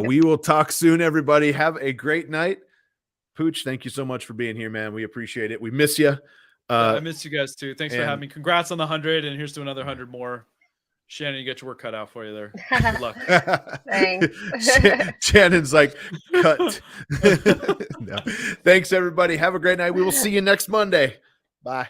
We will talk soon, everybody. Have a great night. Pooch, thank you so much for being here, man. We appreciate it. We miss you. I miss you guys too. Thanks for having me. Congrats on the 100, and here's to another 100 more. Shannon, you got your work cut out for you there. Good luck. Thanks. Shannon's like, cut. No. Thanks, everybody. Have a great night. We will see you next Monday. Bye.